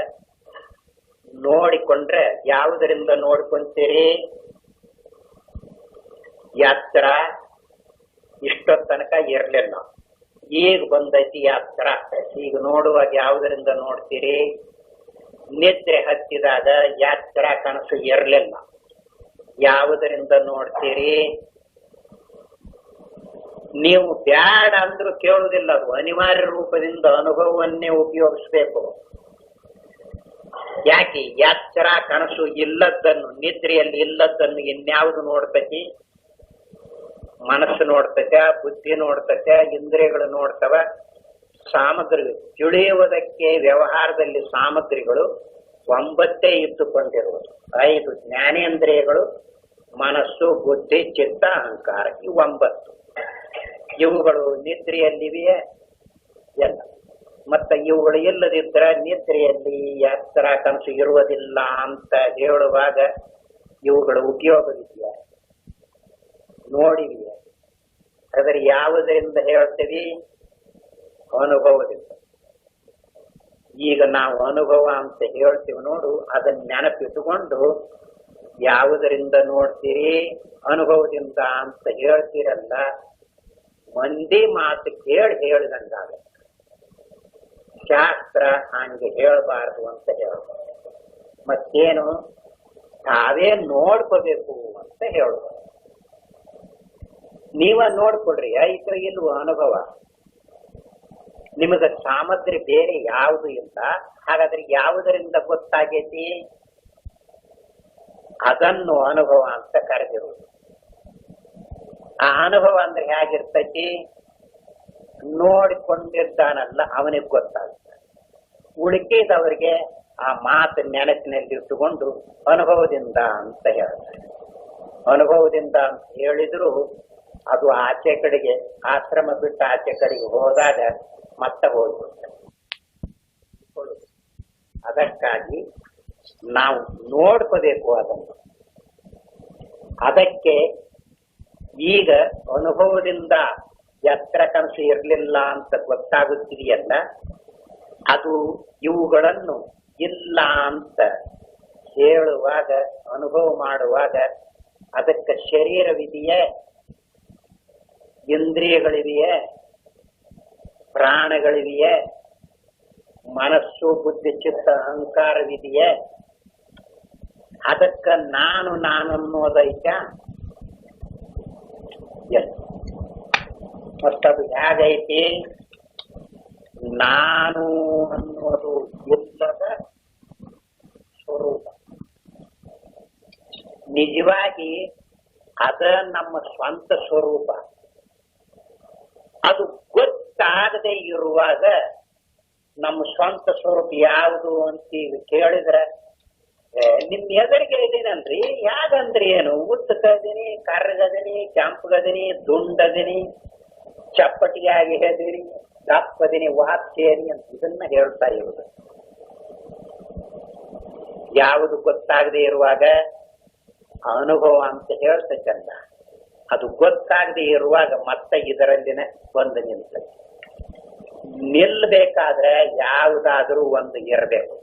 S1: ನೋಡಿಕೊಂಡ್ರೆ ಯಾವುದರಿಂದ ನೋಡ್ಕೊಂತೀರಿ? ಯಾತ್ರ ಇಷ್ಟೊತ್ತ ತನಕ ಇರ್ಲಿಲ್ಲ, ಈಗ ಬಂದೈತಿ ಯಾತ್ರ. ಈಗ ನೋಡುವಾಗ ಯಾವುದರಿಂದ ನೋಡ್ತೀರಿ? ನಿದ್ರೆ ಹತ್ತಿದಾಗ ಯಾತ್ರ ಕನಸು ಇರ್ಲಿಲ್ಲ, ಯಾವುದರಿಂದ ನೋಡ್ತೀರಿ? ನೀವು ಬ್ಯಾಡ ಅಂದ್ರೂ ಕೇಳುವುದಿಲ್ಲ, ಅದು ಅನಿವಾರ್ಯ ರೂಪದಿಂದ ಅನುಭವವನ್ನೇ ಉಪಯೋಗಿಸ್ಬೇಕು. ಯಾಕೆ? ಯಾತ್ರ ಕನಸು ಇಲ್ಲದ್ದನ್ನು, ನಿದ್ರೆಯಲ್ಲಿ ಇಲ್ಲದ್ದನ್ನು ಇನ್ಯಾವುದು ನೋಡ್ತತಿ? ಮನಸ್ಸು ನೋಡ್ತತೆ, ಬುದ್ಧಿ ನೋಡ್ತತೆ, ಇಂದ್ರಿಯಗಳು ನೋಡ್ತವ. ಸಾಮಗ್ರಿ ತಿಳಿಯುವುದಕ್ಕೆ ವ್ಯವಹಾರದಲ್ಲಿ ಸಾಮಗ್ರಿಗಳು 9 ಇದ್ದುಕೊಂಡಿರುವುದು. 5 ಜ್ಞಾನೇಂದ್ರಿಯಗಳು, ಮನಸ್ಸು, ಬುದ್ಧಿ, ಚಿತ್ತ, ಅಹಂಕಾರ, ಇವು 9. ಇವುಗಳು ನಿದ್ರೆಯಲ್ಲಿವೆಯೇ? ಎಲ್ಲ. ಮತ್ತೆ ಇವುಗಳು ಇಲ್ಲದಿದ್ರೆ ನಿದ್ರೆಯಲ್ಲಿ ಯಾತ್ರ ಕನಸು ಇರುವುದಿಲ್ಲ ಅಂತ ಹೇಳುವಾಗ ಇವುಗಳ ಉಪಯೋಗವಿದೆಯಾ? ನೋಡಿದೆಯಾ? ಆದರೆ ಯಾವುದರಿಂದ ಹೇಳ್ತೀವಿ? ಅನುಭವದಿಂದ. ಈಗ ನಾವು ಅನುಭವ ಅಂತ ಹೇಳ್ತೀವಿ ನೋಡು, ಅದನ್ನ ನೆನಪಿಟ್ಟುಕೊಂಡು ಯಾವುದರಿಂದ ನೋಡ್ತೀರಿ? ಅನುಭವದಿಂದ ಅಂತ ಹೇಳ್ತೀರಲ್ಲ, ಮಂದಿ ಮಾತು ಕೇಳಿ ಹೇಳಿದಂಗಾಗ. ಶಾಸ್ತ್ರ ಹಂಗೆ ಹೇಳಬಾರ್ದು ಅಂತ ಹೇಳ್ಬೋದು. ಮತ್ತೇನು, ತಾವೇ ನೋಡ್ಕೋಬೇಕು ಅಂತ ಹೇಳ್ಬೋದು. ನೀವ ನೋಡ್ಕೊಡ್ರಿ, ಐತ್ರ ಇಲ್ವ ಅನುಭವ? ನಿಮಗ ಸಾಮಗ್ರಿ ಬೇರೆ ಯಾವುದು ಇಲ್ಲ, ಹಾಗಾದ್ರೆ ಯಾವುದರಿಂದ ಗೊತ್ತಾಗೈತಿ? ಅದನ್ನು ಅನುಭವ ಅಂತ ಕರೆದಿರುವುದು. ಆ ಅನುಭವ ಅಂದ್ರೆ ಹೇಗಿರ್ತೈತಿ? ನೋಡಿಕೊಂಡಿದ್ದಾನಲ್ಲ ಅವನಿಗೆ ಗೊತ್ತಾಗುತ್ತೆ. ಉಳಿಕೆದವರಿಗೆ ಆ ಮಾತು ನೆನಪಿನಲ್ಲಿ ಇಟ್ಟುಕೊಂಡು ಅನುಭವದಿಂದ ಅಂತ ಹೇಳ್ತಾರೆ. ಅನುಭವದಿಂದ ಅಂತ ಹೇಳಿದ್ರು ಅದು ಆಚೆ ಕಡೆಗೆ, ಆಶ್ರಮ ಬಿಟ್ಟು ಆಚೆ ಕಡೆಗೆ ಹೋದಾಗ ಮತ್ತೆ ಹೋಗ್ಬಿಡ್ತಾರೆ. ಅದಕ್ಕಾಗಿ ನಾವು ನೋಡ್ಕೋಬೇಕು ಅದನ್ನು. ಅದಕ್ಕೆ ಈಗ ಅನುಭವದಿಂದ ಎತ್ತರ ಕನಸು ಇರಲಿಲ್ಲ ಅಂತ ಗೊತ್ತಾಗುತ್ತಿದೆಯಲ್ಲ, ಅದು ಇವುಗಳನ್ನು ಇಲ್ಲ ಅಂತ ಹೇಳುವಾಗ, ಅನುಭವ ಮಾಡುವಾಗ ಅದಕ್ಕೆ ಶರೀರವಿದೆಯೇ, ಇಂದ್ರಿಯಗಳಿವೆಯೇ, ಪ್ರಾಣಗಳಿವೆಯೇ, ಮನಸ್ಸು ಬುದ್ಧಿ ಚಿತ್ತ ಅಹಂಕಾರವಿದೆಯೇ? ಅದಕ್ಕ ನಾನು ಅನ್ನೋದೈತ? ಮತ್ತದು ಹೇಗೈತಿ? ನಾನು ಅನ್ನೋದು ಇಲ್ಲದ ಸ್ವರೂಪ. ನಿಜವಾಗಿ ಅದ ನಮ್ಮ ಸ್ವಂತ ಸ್ವರೂಪ. ಅದು ಗೊತ್ತಾಗದೆ ಇರುವಾಗ ನಮ್ಮ ಸ್ವಂತ ಸ್ವರೂಪ ಯಾವುದು ಅಂತ ಕೇಳಿದ್ರೆ, ನಿಮ್ ಎದುರಿಗೆ ಇದೀನಲ್ರಿ, ಯಾಗಂದ್ರಿ ಏನು? ಉದ್ದಕದೀನಿ, ಕರ್ಗದೀನಿ, ಕೆಂಪಗದೀನಿ, ದುಂಡದೀನಿ, ಚಪ್ಪಟಿಯಾಗಿ ಹೇಳಿರಿ, ದಪ್ಪದಿನಿ, ವಾತ್ಸೇರಿ ಅಂತ ಇದನ್ನ ಹೇಳ್ತಾ ಇರುವುದು. ಯಾವುದು ಗೊತ್ತಾಗದೆ ಇರುವಾಗ ಅನುಭವ ಅಂತ ಹೇಳ್ತಕ್ಕಂಥ, ಅದು ಗೊತ್ತಾಗದೆ ಇರುವಾಗ ಮತ್ತೆ ಇದರಲ್ಲಿನ ಒಂದು ನಿಲ್ತದೆ. ನಿಲ್ಬೇಕಾದ್ರೆ ಯಾವುದಾದ್ರೂ ಒಂದು ಇರಬೇಕು.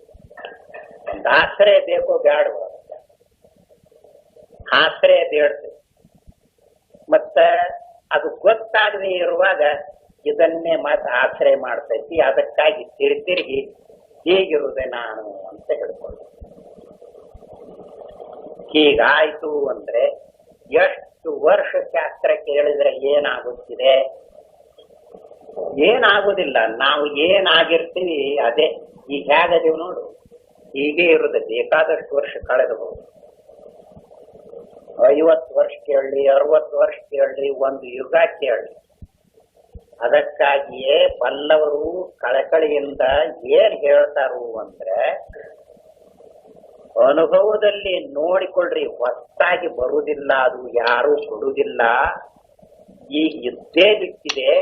S1: ಒಂದು ಆಶ್ರಯ ಬೇಕೋ ಬೇಡವೋ? ಆಶ್ರಯ ಬೇಡ್ತದೆ. ಮತ್ತ ಅದು ಗೊತ್ತಾಗದೆ ಇರುವಾಗ ಇದನ್ನೇ ಮತ್ತೆ ಆಶ್ರಯ ಮಾಡ್ತೈತಿ. ಅದಕ್ಕಾಗಿ ತಿರುಗಿ ಹೀಗಿರುವುದೇ ನಾನು ಅಂತ ಹೇಳ್ಕೊಳ್ಳಿ. ಹೀಗಾಯ್ತು ಅಂದ್ರೆ ಎಷ್ಟು ವರ್ಷ ಶಾಸ್ತ್ರ ಕೇಳಿದ್ರೆ ಏನಾಗುತ್ತಿದೆ? ಏನಾಗುದಿಲ್ಲ. ನಾವು ಏನಾಗಿರ್ತೀವಿ ಅದೇ. ಈಗ ಹೇಗದೀವಿ ನೋಡು, ಹೀಗೆ ಇರುತ್ತದೆ. ಬೇಕಾದಷ್ಟು ವರ್ಷ ಕಳೆದು ಹೋಗುದು. 50 ವರ್ಷ ಕೇಳಲಿ, 60 ವರ್ಷ ಕೇಳಲಿ, ಒಂದು ಯುಗ ಕೇಳಲಿ. ಅದಕ್ಕಾಗಿಯೇ ಬಲ್ಲವರು ಕಳಕಳಿಯಿಂದ ಏನ್ ಹೇಳ್ತಾರು ಅಂದ್ರೆ, ಅನುಭವದಲ್ಲಿ ನೋಡಿಕೊಳ್ಳ್ರಿ, ಹೊತ್ತಾಗಿ ಬರುವುದಿಲ್ಲ, ಅದು ಯಾರೂ ಕೊಡುವುದಿಲ್ಲ. ಈಗ ಇದ್ದೇ ಬಿಟ್ಟಿದೆ.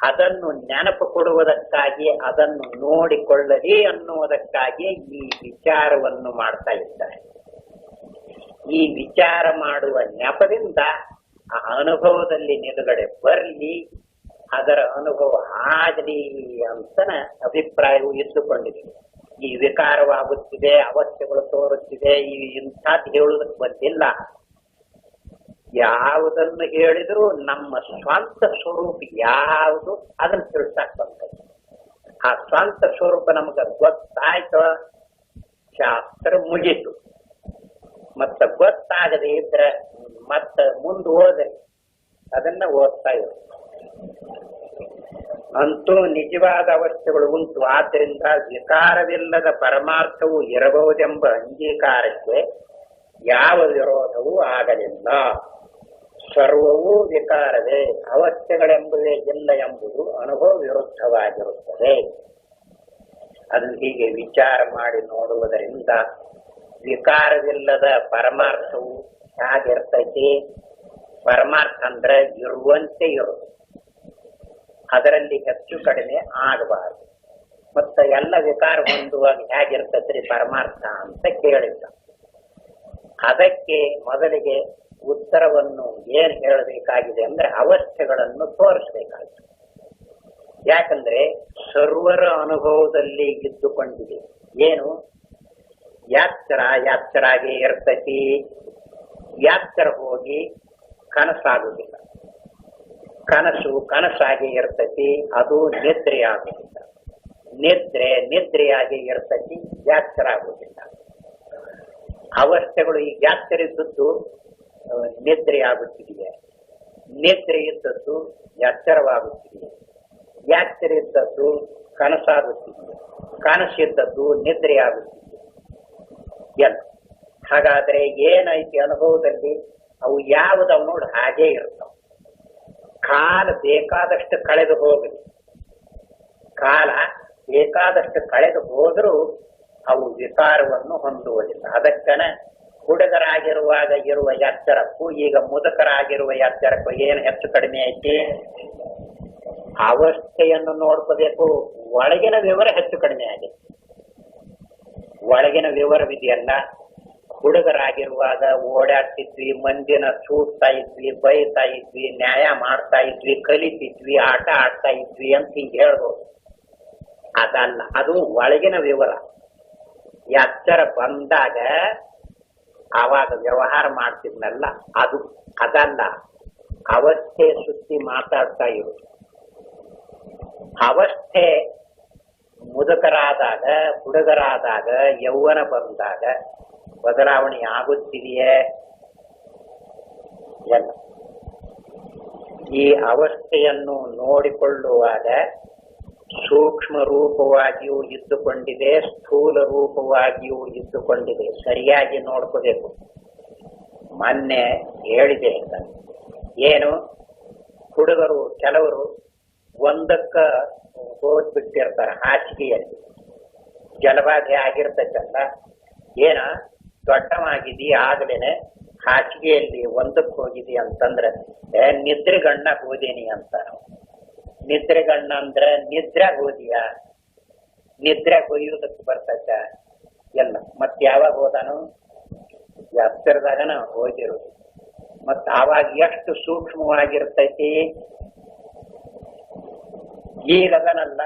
S1: ಅದನ್ನು ನೆನಪು ಕೊಡುವುದಕ್ಕಾಗಿ, ಅದನ್ನು ನೋಡಿಕೊಳ್ಳಲಿ ಅನ್ನುವುದಕ್ಕಾಗಿ ಈ ವಿಚಾರವನ್ನು ಮಾಡ್ತಾ ಇದ್ದಾರೆ. ಈ ವಿಚಾರ ಮಾಡುವ ನೆಪದಿಂದ ಆ ಅನುಭವದಲ್ಲಿ ನಿಲುಗಡೆ ಬರಲಿ, ಅದರ ಅನುಭವ ಆಗಲಿ ಅಂತನ ಅಭಿಪ್ರಾಯವು ಇದ್ದುಕೊಂಡಿದೆ. ಈ ವಿಕಾರವಾಗುತ್ತಿದೆ, ಅವಸ್ಥೆಗಳು ತೋರುತ್ತಿದೆ, ಇಂಥದ್ದು ಹೇಳುವುದಕ್ಕೆ ಬಂದಿಲ್ಲ. ಯಾವುದನ್ನು ಹೇಳಿದ್ರು ನಮ್ಮ ಸ್ವಂತ ಸ್ವರೂಪ ಯಾವುದು ಅದನ್ನು ತಿಳಿಸಕ್ ಬಂದದ್ದು. ಆ ಸ್ವಂತ ಸ್ವರೂಪ ನಮಗ ಗೊತ್ತಾಯ್ತು, ಶಾಸ್ತ್ರ ಮುಗೀತು. ಮತ್ತ ಗೊತ್ತಾಗದೆ ಇದ್ರೆ ಮತ್ತ ಮುಂದೆ ಹೋದ್ರೆ ಅದನ್ನ ಓದ್ತಾ ಇರು. ಅಂತೂ ನಿಜವಾದ ಅವಸ್ಥೆಗಳು ಉಂಟು. ಆದ್ದರಿಂದ ವಿಕಾರವಿಲ್ಲದ ಪರಮಾರ್ಥವು ಇರಬಹುದೆಂಬ ಅಂಗೀಕಾರಕ್ಕೆ ಯಾವ ವಿರೋಧವೂ ಆಗಲಿಲ್ಲ. ಸರ್ವವೂ ವಿಕಾರವೇ, ಅವಸ್ಥೆಗಳೆಂಬುದೇ ಇಲ್ಲ ಎಂಬುದು ಅನುಭವ ವಿರುದ್ಧವಾಗಿರುತ್ತದೆ. ಅದನ್ನು ಹೀಗೆ ವಿಚಾರ ಮಾಡಿ ನೋಡುವುದರಿಂದ ವಿಕಾರವಿಲ್ಲದ ಪರಮಾರ್ಥವು ಹೇಗಿರ್ತೈತಿ? ಪರಮಾರ್ಥ ಅಂದ್ರೆ ಇರುವಂತೆ ಇರುವುದು, ಅದರಲ್ಲಿ ಹೆಚ್ಚು ಕಡಿಮೆ ಆಗಬಾರದು. ಮತ್ತ ಎಲ್ಲ ವಿಕಾರ ಹೊಂದುವಾಗ ಹೇಗಿರ್ತೈತ್ರಿ ಪರಮಾರ್ಥ ಅಂತ ಕೇಳಿದ್ದ. ಅದಕ್ಕೆ ಮೊದಲಿಗೆ ಉತ್ತರವನ್ನು ಏನ್ ಹೇಳಬೇಕಾಗಿದೆ ಅಂದ್ರೆ ಅವಸ್ಥೆಗಳನ್ನು ತೋರಿಸಬೇಕಾಗಿದೆ. ಯಾಕಂದ್ರೆ ಸರ್ವರ ಅನುಭವದಲ್ಲಿ ಇದ್ದುಕೊಂಡಿದೆ. ಏನು? ಯಾತ್ರಾಗಿ ಇರ್ತೈತಿ. ಯಾತ್ರ ಹೋಗಿ ಕನಸಾಗುವುದಿಲ್ಲ. ಕನಸು ಕನಸಾಗಿ ಇರ್ತೈತಿ, ಅದು ನಿದ್ರೆ ಆಗುವುದಿಲ್ಲ. ನಿದ್ರೆಯಾಗಿ ಇರ್ತೈತಿ, ಎಚ್ಚರ ಆಗುವುದಿಲ್ಲ. ಅವಸ್ಥೆಗಳು ಈಗ ಎಚ್ಚರ ಇದ್ದದ್ದು ನಿದ್ರೆ ಆಗುತ್ತಿದೆ, ನಿದ್ರೆ ಇದ್ದದ್ದು ಎಚ್ಚರವಾಗುತ್ತಿದೆ, ಎಚ್ಚರ ಇದ್ದದ್ದು ಕನಸಾಗುತ್ತಿದೆ, ಕನಸಿದ್ದದ್ದು ನಿದ್ರೆ ಆಗುತ್ತಿದೆ. ಎಲ್ಲ ಹಾಗಾದ್ರೆ ಏನೈತಿ ಅನುಭವದಲ್ಲಿ? ಅವು ಯಾವುದವು ನೋಡಿ ಹಾಗೇ ಇರ್ತಾವ. ಕಾಲ ಬೇಕಾದಷ್ಟು ಕಳೆದು ಹೋಗಲಿ, ಕಾಲ ಬೇಕಾದಷ್ಟು ಕಳೆದು ಹೋದರೂ ಅವು ವಿಕಾರವನ್ನು ಹೊಂದುವುದಿಲ್ಲ. ಅದಕ್ಕನ ಹುಡುಗರಾಗಿರುವಾಗ ಇರುವ ಎಚ್ಚರಕ್ಕೂ ಈಗ ಮುದುಕರಾಗಿರುವ ಎಚ್ಚರಕ್ಕೂ ಏನು ಹೆಚ್ಚು ಕಡಿಮೆ ಐತಿ? ಅವಸ್ಥೆಯನ್ನು ನೋಡ್ಕೋಬೇಕು, ಒಳಗಿನ ವಿವರ ಹೆಚ್ಚು ಕಡಿಮೆ ಆಗಿದೆ. ಒಳಗಿನ ವಿವರವಿದೆಯಲ್ಲ, ಹುಡುಗರಾಗಿರುವಾಗ ಓಡಾಡ್ತಿದ್ವಿ, ಮಂದಿನ ಚೂಡ್ತಾ ಇದ್ವಿ, ಬೈತಾ ಇದ್ವಿ, ನ್ಯಾಯ ಮಾಡ್ತಾ ಇದ್ವಿ, ಕಲಿತಿದ್ವಿ, ಆಟ ಆಡ್ತಾ ಇದ್ವಿ ಅಂತ ಹಿಂಗೆ ಹೇಳ್ಬೋದು. ಅದಲ್ಲ, ಅದು ಒಳಗಿನ ವಿವರ. ಎಚ್ಚರ ಬಂದಾಗ ಆವಾಗ ವ್ಯವಹಾರ ಮಾಡ್ತಿದ್ನಲ್ಲ, ಅದಲ್ಲ. ಅವಸ್ಥೆ ಸುತ್ತಿ ಮಾತಾಡ್ತಾ ಇರೋದು. ಅವಸ್ಥೆ ಮುದುಕರಾದಾಗ, ಹುಡುಗರಾದಾಗ, ಯೌವನ ಬಂದಾಗ ಬದಲಾವಣೆ ಆಗುತ್ತಿದೆಯೇ? ಎಲ್ಲ ಈ ಅವಸ್ಥೆಯನ್ನು ನೋಡಿಕೊಳ್ಳುವಾಗ ಸೂಕ್ಷ್ಮ ರೂಪವಾಗಿಯೂ ಇದ್ದುಕೊಂಡಿದೆ, ಸ್ಥೂಲ ರೂಪವಾಗಿಯೂ ಇದ್ದುಕೊಂಡಿದೆ. ಸರಿಯಾಗಿ ನೋಡ್ಕೋಬೇಕು. ಮೊನ್ನೆ ಹೇಳಿದೆ ಅಂತ, ಏನು ಹುಡುಗರು ಕೆಲವರು ಒಂದಕ್ಕ ಹೋಗ್ಬಿಟ್ಟಿರ್ತಾರೆ ಹಾಸಿಗೆಯಲ್ಲಿ, ಜಲಬಾಧೆ ಆಗಿರ್ತೈತಲ್ಲ, ಏನ ದೊಡ್ಡವಾಗಿದಿ ಆಗ್ಲೇನೆ ಹಾಸಿಗೆಯಲ್ಲಿ ಒಂದಕ್ಕೆ ಹೋಗಿದಿ ಅಂತಂದ್ರೆ ನಿದ್ರೆಗಣ್ಣ ಹೋದೇನಿ ಅಂತ. ನಿದ್ರೆಗಣ್ಣ ಅಂದ್ರೆ ನಿದ್ರಾಗ ಹೋದಿಯ? ನಿದ್ರಾಗ ಹೋಯುವುದಕ್ಕೆ ಬರ್ತೈತ? ಎಲ್ಲ ಮತ್ ಯಾವಾಗ ಹೋದಾನು? ಎಚ್ಚರದಾಗನ ಹೋಗಿರೋದು. ಮತ್ ಆವಾಗ ಎಷ್ಟು ಸೂಕ್ಷ್ಮವಾಗಿರ್ತೈತಿ. ಈಗ ಅದನಲ್ಲ,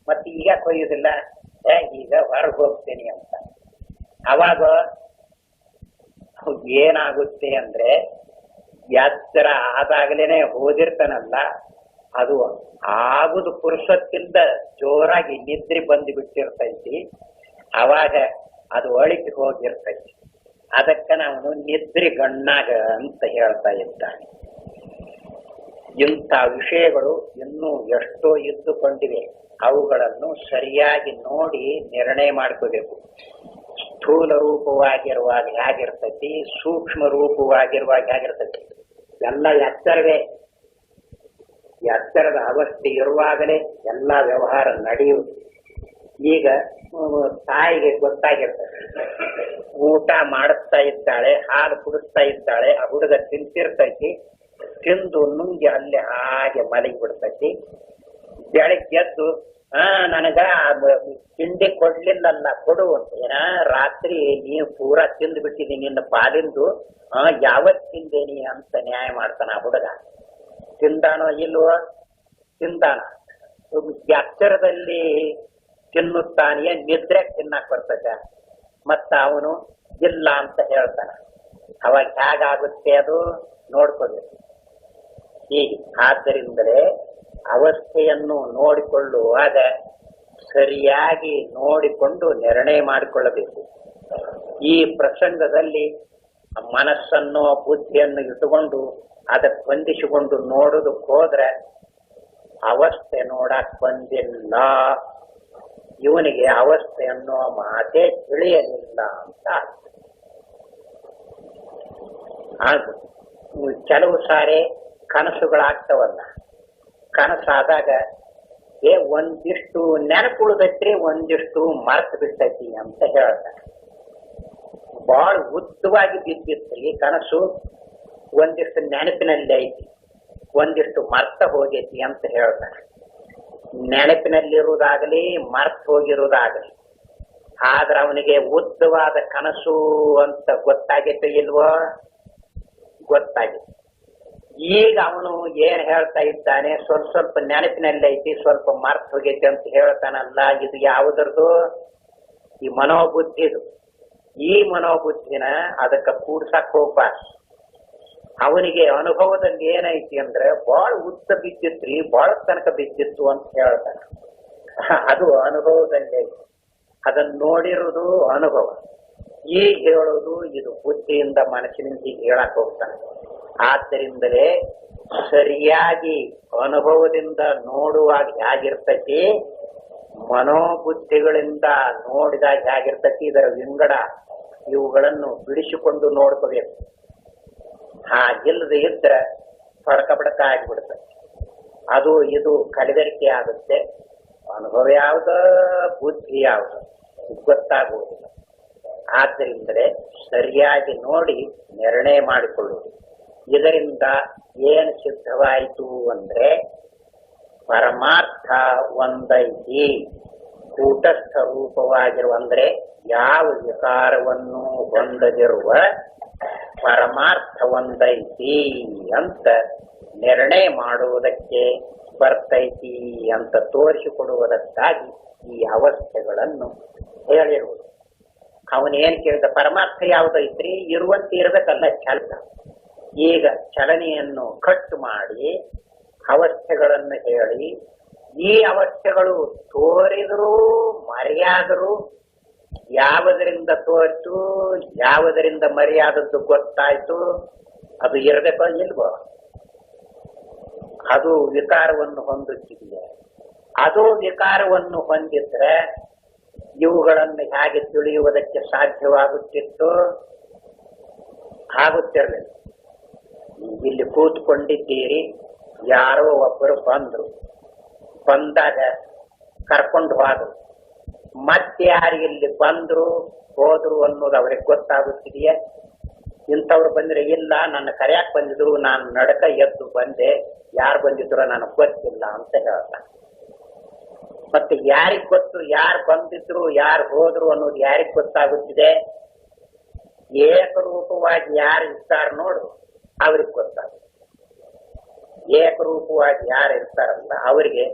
S1: ಮತ್ತೆ ಈಗ ಕೊಯ್ಯುದಿಲ್ಲ, ಈಗ ಹೊರಗೆ ಹೋಗ್ತೇನೆ ಅಂತ. ಅವಾಗ ಏನಾಗುತ್ತೆ ಅಂದ್ರೆ, ಎಚ್ಚರ ಆದಾಗಲೇನೆ ಹೋದಿರ್ತಾನಲ್ಲ, ಅದು ಆಗುದು ಪುರುಷತ್ತಿಂದ ಜೋರಾಗಿ ನಿದ್ರೆ ಬಂದು ಬಿಟ್ಟಿರ್ತೈತಿ. ಅವಾಗ ಅದು ಒಳಗೆ ಹೋಗಿರ್ತೈತಿ. ಅದಕ್ಕ ನಾವು ನಿದ್ರೆ ಗಣ್ಣಾಗ ಅಂತ ಹೇಳ್ತಾ ಇದ್ದಾನೆ. ಇಂಥ ವಿಷಯಗಳು ಇನ್ನೂ ಎಷ್ಟೋ ಇದ್ದುಕೊಂಡಿವೆ. ಅವುಗಳನ್ನು ಸರಿಯಾಗಿ ನೋಡಿ ನಿರ್ಣಯ ಮಾಡ್ಕೋಬೇಕು. ಸ್ಥೂಲ ರೂಪವಾಗಿರುವಾಗ ಹೇಗಿರ್ತೈತಿ, ಸೂಕ್ಷ್ಮ ರೂಪವಾಗಿರುವಾಗ ಹೇಗಿರ್ತೈತಿ, ಎಲ್ಲ ಎಚ್ಚರವೇ. ಎಚ್ಚರದ ಅವಸ್ಥೆ ಇರುವಾಗಲೇ ಎಲ್ಲ ವ್ಯವಹಾರ ನಡೆಯುವುದು. ಈಗ ತಾಯಿಗೆ ಗೊತ್ತಾಗಿರ್ತದೆ, ಊಟ ಮಾಡಿಸ್ತಾ ಇದ್ದಾಳೆ, ಹಾಲು ಕುಡಿಸ್ತಾ ಇದ್ದಾಳೆ, ಆ ಹುಡುಗ ತಿಂತಿರ್ತೈತಿ, ತಿಂದು ನುಂಗಿ ಅಲ್ಲಿ ಹಾಗೆ ಮಲಗಿ ಬಿಡ್ತೈತಿ. ಬೆಳಗ್ಗೆ ಎದ್ದು ನನಗ ತಿಂಡಿ ಕೊಡ್ಲಿಲ್ಲಲ್ಲ, ಕೊಡು ಅಂತ. ಏನ ರಾತ್ರಿ ನೀವು ಪೂರಾ ತಿಂದು ಬಿಟ್ಟಿದ್ದೀನಿ, ನಿನ್ನ ಪಾಲಿಂದು ಯಾವತ್ ತಿಂದೇನಿ ಅಂತ ನ್ಯಾಯ ಮಾಡ್ತಾನ ಆ ಹುಡುಗ. ತಿಂದಾನೋ ಇಲ್ವೋ? ತಿಂದಾನ. ಎಚ್ಚರದಲ್ಲಿ ತಿನ್ನುತ್ತಾನೆಯೇ, ನಿದ್ರೆ ತಿನ್ನಕ್ ಬರ್ತದೆ. ಮತ್ತ ಅವನು ಇಲ್ಲ ಅಂತ ಹೇಳ್ತಾನ. ಅವಾಗ ಹೇಗಾಗುತ್ತೆ ಅದು ನೋಡ್ಕೋಬೇಕು. ಹೀಗೆ ಆದ್ದರಿಂದಲೇ ಅವಸ್ಥೆಯನ್ನು ನೋಡಿಕೊಳ್ಳುವಾಗ ಸರಿಯಾಗಿ ನೋಡಿಕೊಂಡು ನಿರ್ಣಯ ಮಾಡಿಕೊಳ್ಳಬೇಕು. ಈ ಪ್ರಸಂಗದಲ್ಲಿ ಮನಸ್ಸನ್ನು ಬುದ್ಧಿಯನ್ನು ಇಟ್ಟುಕೊಂಡು ಅದಕ್ಕೆ ಹೊಂದಿಸಿಕೊಂಡು ನೋಡೋದಕ್ಕೆ ಹೋದ್ರೆ ಅವಸ್ಥೆ ನೋಡಕ್ ಬಂದಿಲ್ಲ, ಇವನಿಗೆ ಅವಸ್ಥೆ ಅನ್ನೋ ಮಾತೇ ತಿಳಿಯಲಿಲ್ಲ ಅಂತ. ಹಾಗೂ ಕೆಲವು ಸಾರಿ ಕನಸುಗಳಾಗ್ತವಲ್ಲ, ಕನಸಾದಾಗ ಒಂದಿಷ್ಟು ನೆನಪುಳಿದೈತ್ರಿ, ಒಂದಿಷ್ಟು ಮರೆತು ಬಿಟ್ಟೈತಿ ಅಂತ ಹೇಳ್ತಾರೆ. ಬಹಳ ಉದ್ದವಾಗಿ ಬಿದ್ದಿತ್ರಿ ಕನಸು, ಒಂದಿಷ್ಟು ನೆನಪಿನಲ್ಲಿ ಐತಿ, ಒಂದಿಷ್ಟು ಮರ್ತ ಹೋಗೈತಿ ಅಂತ ಹೇಳ್ತಾರೆ. ನೆನಪಿನಲ್ಲಿರುವುದಾಗಲಿ ಮರ್ತ ಹೋಗಿರುವುದಾಗಲಿ, ಆದ್ರೆ ಅವನಿಗೆ ಉದ್ದವಾದ ಕನಸು ಅಂತ ಗೊತ್ತಾಗೈತೆ ಇಲ್ವೋ? ಗೊತ್ತಾಗಿದೆ. ಈಗ ಅವನು ಏನ್ ಹೇಳ್ತಾ ಇದ್ದಾನೆ, ಸ್ವಲ್ಪ ಸ್ವಲ್ಪ ನೆನಪಿನಲ್ಲಿ ಐತಿ, ಸ್ವಲ್ಪ ಮರ್ತ ಹೋಗೈತಿ ಅಂತ ಹೇಳ್ತಾನಲ್ಲ, ಇದು ಯಾವುದರದು? ಈ ಮನೋಬುದ್ಧಿದು. ಈ ಮನೋಬುದ್ಧಿನ ಅದಕ್ಕೆ ಕೂಡ್ಸಕ್ ಹೋಗ್ಬಾರ್ದು. ಅವನಿಗೆ ಅನುಭವದಲ್ಲಿ ಏನೈತಿ ಅಂದ್ರೆ, ಬಹಳ ಉದ್ದ ಬಿದ್ದಿತ್ರಿ, ಬಹಳ ತನಕ ಬಿದ್ದಿತ್ತು ಅಂತ ಹೇಳ್ತಾನೆ. ಅದು ಅನುಭವದಲ್ಲೇ, ಅದನ್ನು ನೋಡಿರುವುದು ಅನುಭವ. ಈಗ ಹೇಳೋದು ಇದು ಬುದ್ಧಿಯಿಂದ ಮನಸ್ಸಿನಿಂದ ಈಗ ಹೇಳಕ್ ಹೋಗ್ತಾನೆ. ಆದ್ದರಿಂದಲೇ ಸರಿಯಾಗಿ ಅನುಭವದಿಂದ ನೋಡುವಾಗ ಹೇಗಿರ್ತೈತಿ, ಮನೋಬುದ್ಧಿಗಳಿಂದ ನೋಡಿದಾಗ ಹೇಗಿರ್ತೈತಿ, ಇದರ ವಿಂಗಡ ಇವುಗಳನ್ನು ಬಿಡಿಸಿಕೊಂಡು ನೋಡ್ಕೋಬೇಕು. ಹಾಗಿಲ್ಲದೆ ಇದ್ರೆ ಫಡಕ ಬಡಕ ಆಗಿಬಿಡ್ತದೆ. ಅದು ಇದು ಕಲಿಗರಿಕೆ ಆಗುತ್ತೆ. ಅನುಭವ ಯಾವುದು, ಬುದ್ಧಿ ಯಾವುದು ಗೊತ್ತಾಗುವುದಿಲ್ಲ. ಆದ್ದರಿಂದಲೇ ಸರಿಯಾಗಿ ನೋಡಿ ನಿರ್ಣಯ ಮಾಡಿಕೊಳ್ಳುವುದು. ಇದರಿಂದ ಏನು ಸಿದ್ಧವಾಯಿತು ಅಂದ್ರೆ ಪರಮಾರ್ಥ ಒಂದೈತಿ, ಕೂಟಸ್ಥ ರೂಪವಾಗಿರುವ ಅಂದ್ರೆ ಯಾವ ವಿಕಾರವನ್ನು ಹೊಂದದಿರುವ ಪರಮಾರ್ಥ ಒಂದೈತಿ ಅಂತ ನಿರ್ಣಯ ಮಾಡುವುದಕ್ಕೆ ಬರ್ತೈತಿ ಅಂತ ತೋರಿಸಿಕೊಡುವುದಕ್ಕಾಗಿ ಈ ಅವಸ್ಥೆಗಳನ್ನು ಹೇಳಿರುವುದು. ಅವನೇನ್ ಕೇಳಿದ, ಪರಮಾರ್ಥ ಯಾವುದೈತ್ರಿ? ಇರುವಂತೆ ಇರಬೇಕಲ್ಲ ಚಲನ. ಈಗ ಚಲನೆಯನ್ನು ಕಟ್ಟು ಮಾಡಿ ಅವಸ್ಥೆಗಳನ್ನು ಹೇಳಿ, ಈ ಅವಸ್ಥೆಗಳು ತೋರಿದರೂ ಮರೆಯಾದರೂ ಯಾವುದರಿಂದ ತೋರಿತು, ಯಾವುದರಿಂದ ಮರೆಯಾದದ್ದು ಗೊತ್ತಾಯ್ತು, ಅದು ಇರಬೇಕೋ ಇಲ್ವೋ? ಅದು ವಿಕಾರವನ್ನು ಹೊಂದುತ್ತಿದೆಯೇ? ಅದು ವಿಕಾರವನ್ನು ಹೊಂದಿದ್ರೆ ಇವುಗಳನ್ನು ಹೇಗೆ ತಿಳಿಯುವುದಕ್ಕೆ ಸಾಧ್ಯವಾಗುತ್ತಿತ್ತು? ಆಗುತ್ತಿರಲಿಲ್ಲ. ಇಲ್ಲಿ ಕೂತ್ಕೊಂಡಿದ್ದೀರಿ, ಯಾರೋ ಒಬ್ಬರು ಬಂದ್ರು, ಬಂದಾಗ ಕರ್ಕೊಂಡು ಹೋದ್ರು. ಮತ್ತೆ ಯಾರು ಇಲ್ಲಿ ಬಂದ್ರು ಹೋದ್ರು ಅನ್ನೋದು ಅವ್ರಿಗೆ ಗೊತ್ತಾಗುತ್ತಿದೆಯೇ? ಇಂಥವ್ರು ಬಂದ್ರೆ ಇಲ್ಲ, ನನ್ನ ಕರೆಯಾಕ್ ಬಂದಿದ್ರು, ನಾನು ನಡಕ ಎದ್ದು ಬಂದೆ, ಯಾರು ಬಂದಿದ್ರು ನನಗೆ ಗೊತ್ತಿಲ್ಲ ಅಂತ ಹೇಳ್ತಾನೆ. ಮತ್ತೆ ಯಾರಿಗ್ ಗೊತ್ತು ಯಾರು ಬಂದಿದ್ರು ಯಾರು ಹೋದ್ರು ಅನ್ನೋದು ಯಾರಿಗ್ ಗೊತ್ತಾಗುತ್ತಿದೆ? ಏಕರೂಪವಾಗಿ ಯಾರು ಇರ್ತಾರ ನೋಡು ಅವ್ರಿಗೆ ಗೊತ್ತಾಗುತ್ತೆ. ಏಕರೂಪವಾಗಿ ಯಾರು ಇರ್ತಾರಲ್ಲ ಅವರಿಗೆ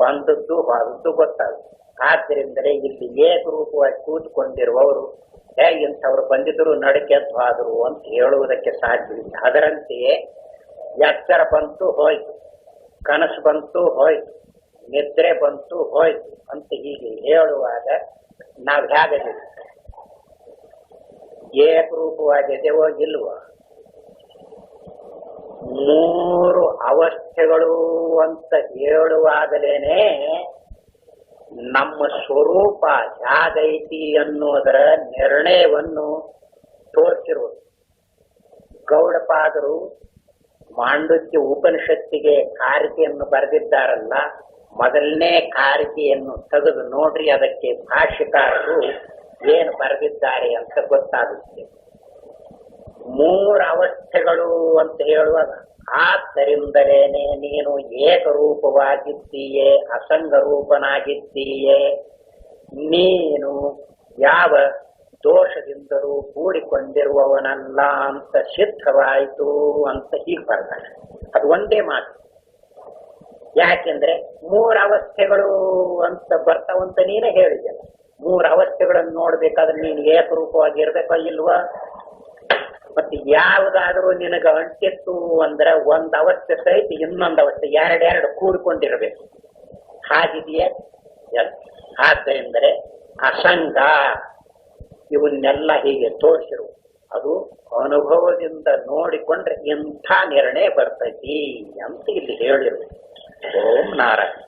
S1: ಬಂದದ್ದು ಹೋದದ್ದು ಗೊತ್ತಾಗುತ್ತೆ. ಆದ್ದರಿಂದಲೇ ಇಲ್ಲಿ ಏಕರೂಪವಾಗಿ ಕೂತ್ಕೊಂಡಿರುವವರು ಇಂಥವ್ರು ಬಂದಿದ್ರು ನಡಕೆದ್ದು ಹೋದ್ರು ಅಂತ ಹೇಳುವುದಕ್ಕೆ ಸಾಧ್ಯವಿಲ್ಲ. ಅದರಂತೆಯೇ ಎಚ್ಚರ ಬಂತು ಹೋಯ್ತು, ಕನಸು ಬಂತು ಹೋಯ್ತು, ನಿದ್ರೆ ಬಂತು ಹೋಯ್ತು ಅಂತ ಹೀಗೆ ಹೇಳುವಾಗ ನಾವು ಹೇಗೆ ಏಕರೂಪವಾಗಿದೆವೋ ಇಲ್ವೋ? ಮೂರು ಅವಸ್ಥೆಗಳು ಅಂತ ಹೇಳುವಾಗಲೇನೆ ನಮ್ಮ ಸ್ವರೂಪ ಹೇಗೈತಿ ಅನ್ನೋದರ ನಿರ್ಣಯವನ್ನು ತೋರಿಸಿರುವುದು. ಗೌಡಪಾದರು ಮಾಂಡುಕ್ಯ ಉಪನಿಷತ್ತಿಗೆ ಕಾರಿಕೆಯನ್ನು ಬರೆದಿದ್ದಾರಲ್ಲ, ಮೊದಲನೇ ಕಾರಿಕೆಯನ್ನು ತೆಗೆದು ನೋಡ್ರಿ, ಅದಕ್ಕೆ ಭಾಷ್ಯಕಾರರು ಏನು ಬರೆದಿದ್ದಾರೆ ಅಂತ ಗೊತ್ತಾಗುತ್ತೆ. ಮೂರು ಅವಸ್ಥೆಗಳು ಅಂತ ಹೇಳುವಾಗ ಆದ್ದರಿಂದಲೇನೆ ನೀನು ಏಕರೂಪವಾಗಿದ್ದೀಯೇ, ಅಸಂಗರೂಪನಾಗಿದ್ದೀಯೇ, ನೀನು ಯಾವ ದೋಷದಿಂದಲೂ ಕೂಡಿಕೊಂಡಿರುವವನಲ್ಲ ಅಂತ ಸಿದ್ಧವಾಯಿತು ಅಂತ ಹೀಗೆ ಬರ್ತಾನೆ. ಅದು ಒಂದೇ ಮಾತು. ಯಾಕೆಂದ್ರೆ ಮೂರು ಅವಸ್ಥೆಗಳು ಅಂತ ಬರ್ತಾವಂತ ನೀನೇ ಹೇಳಿದೆಯಲ್ಲ. ಮೂರು ಅವಸ್ಥೆಗಳನ್ನು ನೋಡ್ಬೇಕಾದ್ರೆ ನೀನು ಏಕರೂಪವಾಗಿ ಇರ್ಬೇಕೋ ಇಲ್ವಾ? ಮತ್ತೆ ಯಾವುದಾದ್ರೂ ನಿನಗ ಅಂಟಿತ್ತು ಅಂದ್ರೆ ಒಂದ್ ಅವಸ್ಥೆ ಸಹಿತ ಇನ್ನೊಂದು ಅವಸ್ಥೆ ಎರಡೆರಡು ಕೂಡಿಕೊಂಡಿರ್ಬೇಕು. ಹಾಗಿದೆಯೇ? ಆದ್ದರಿಂದರೆ ಅಸಂಗ ಇವನ್ನೆಲ್ಲ ಹೀಗೆ ತೋರಿಸಿರು. ಅದು ಅನುಭವದಿಂದ ನೋಡಿಕೊಂಡ್ರೆ ಇಂಥ ನಿರ್ಣಯ ಬರ್ತೈತಿ ಅಂತ ಇಲ್ಲಿ ಹೇಳಿರು. ಓಂ ನಾರಾಯಣ.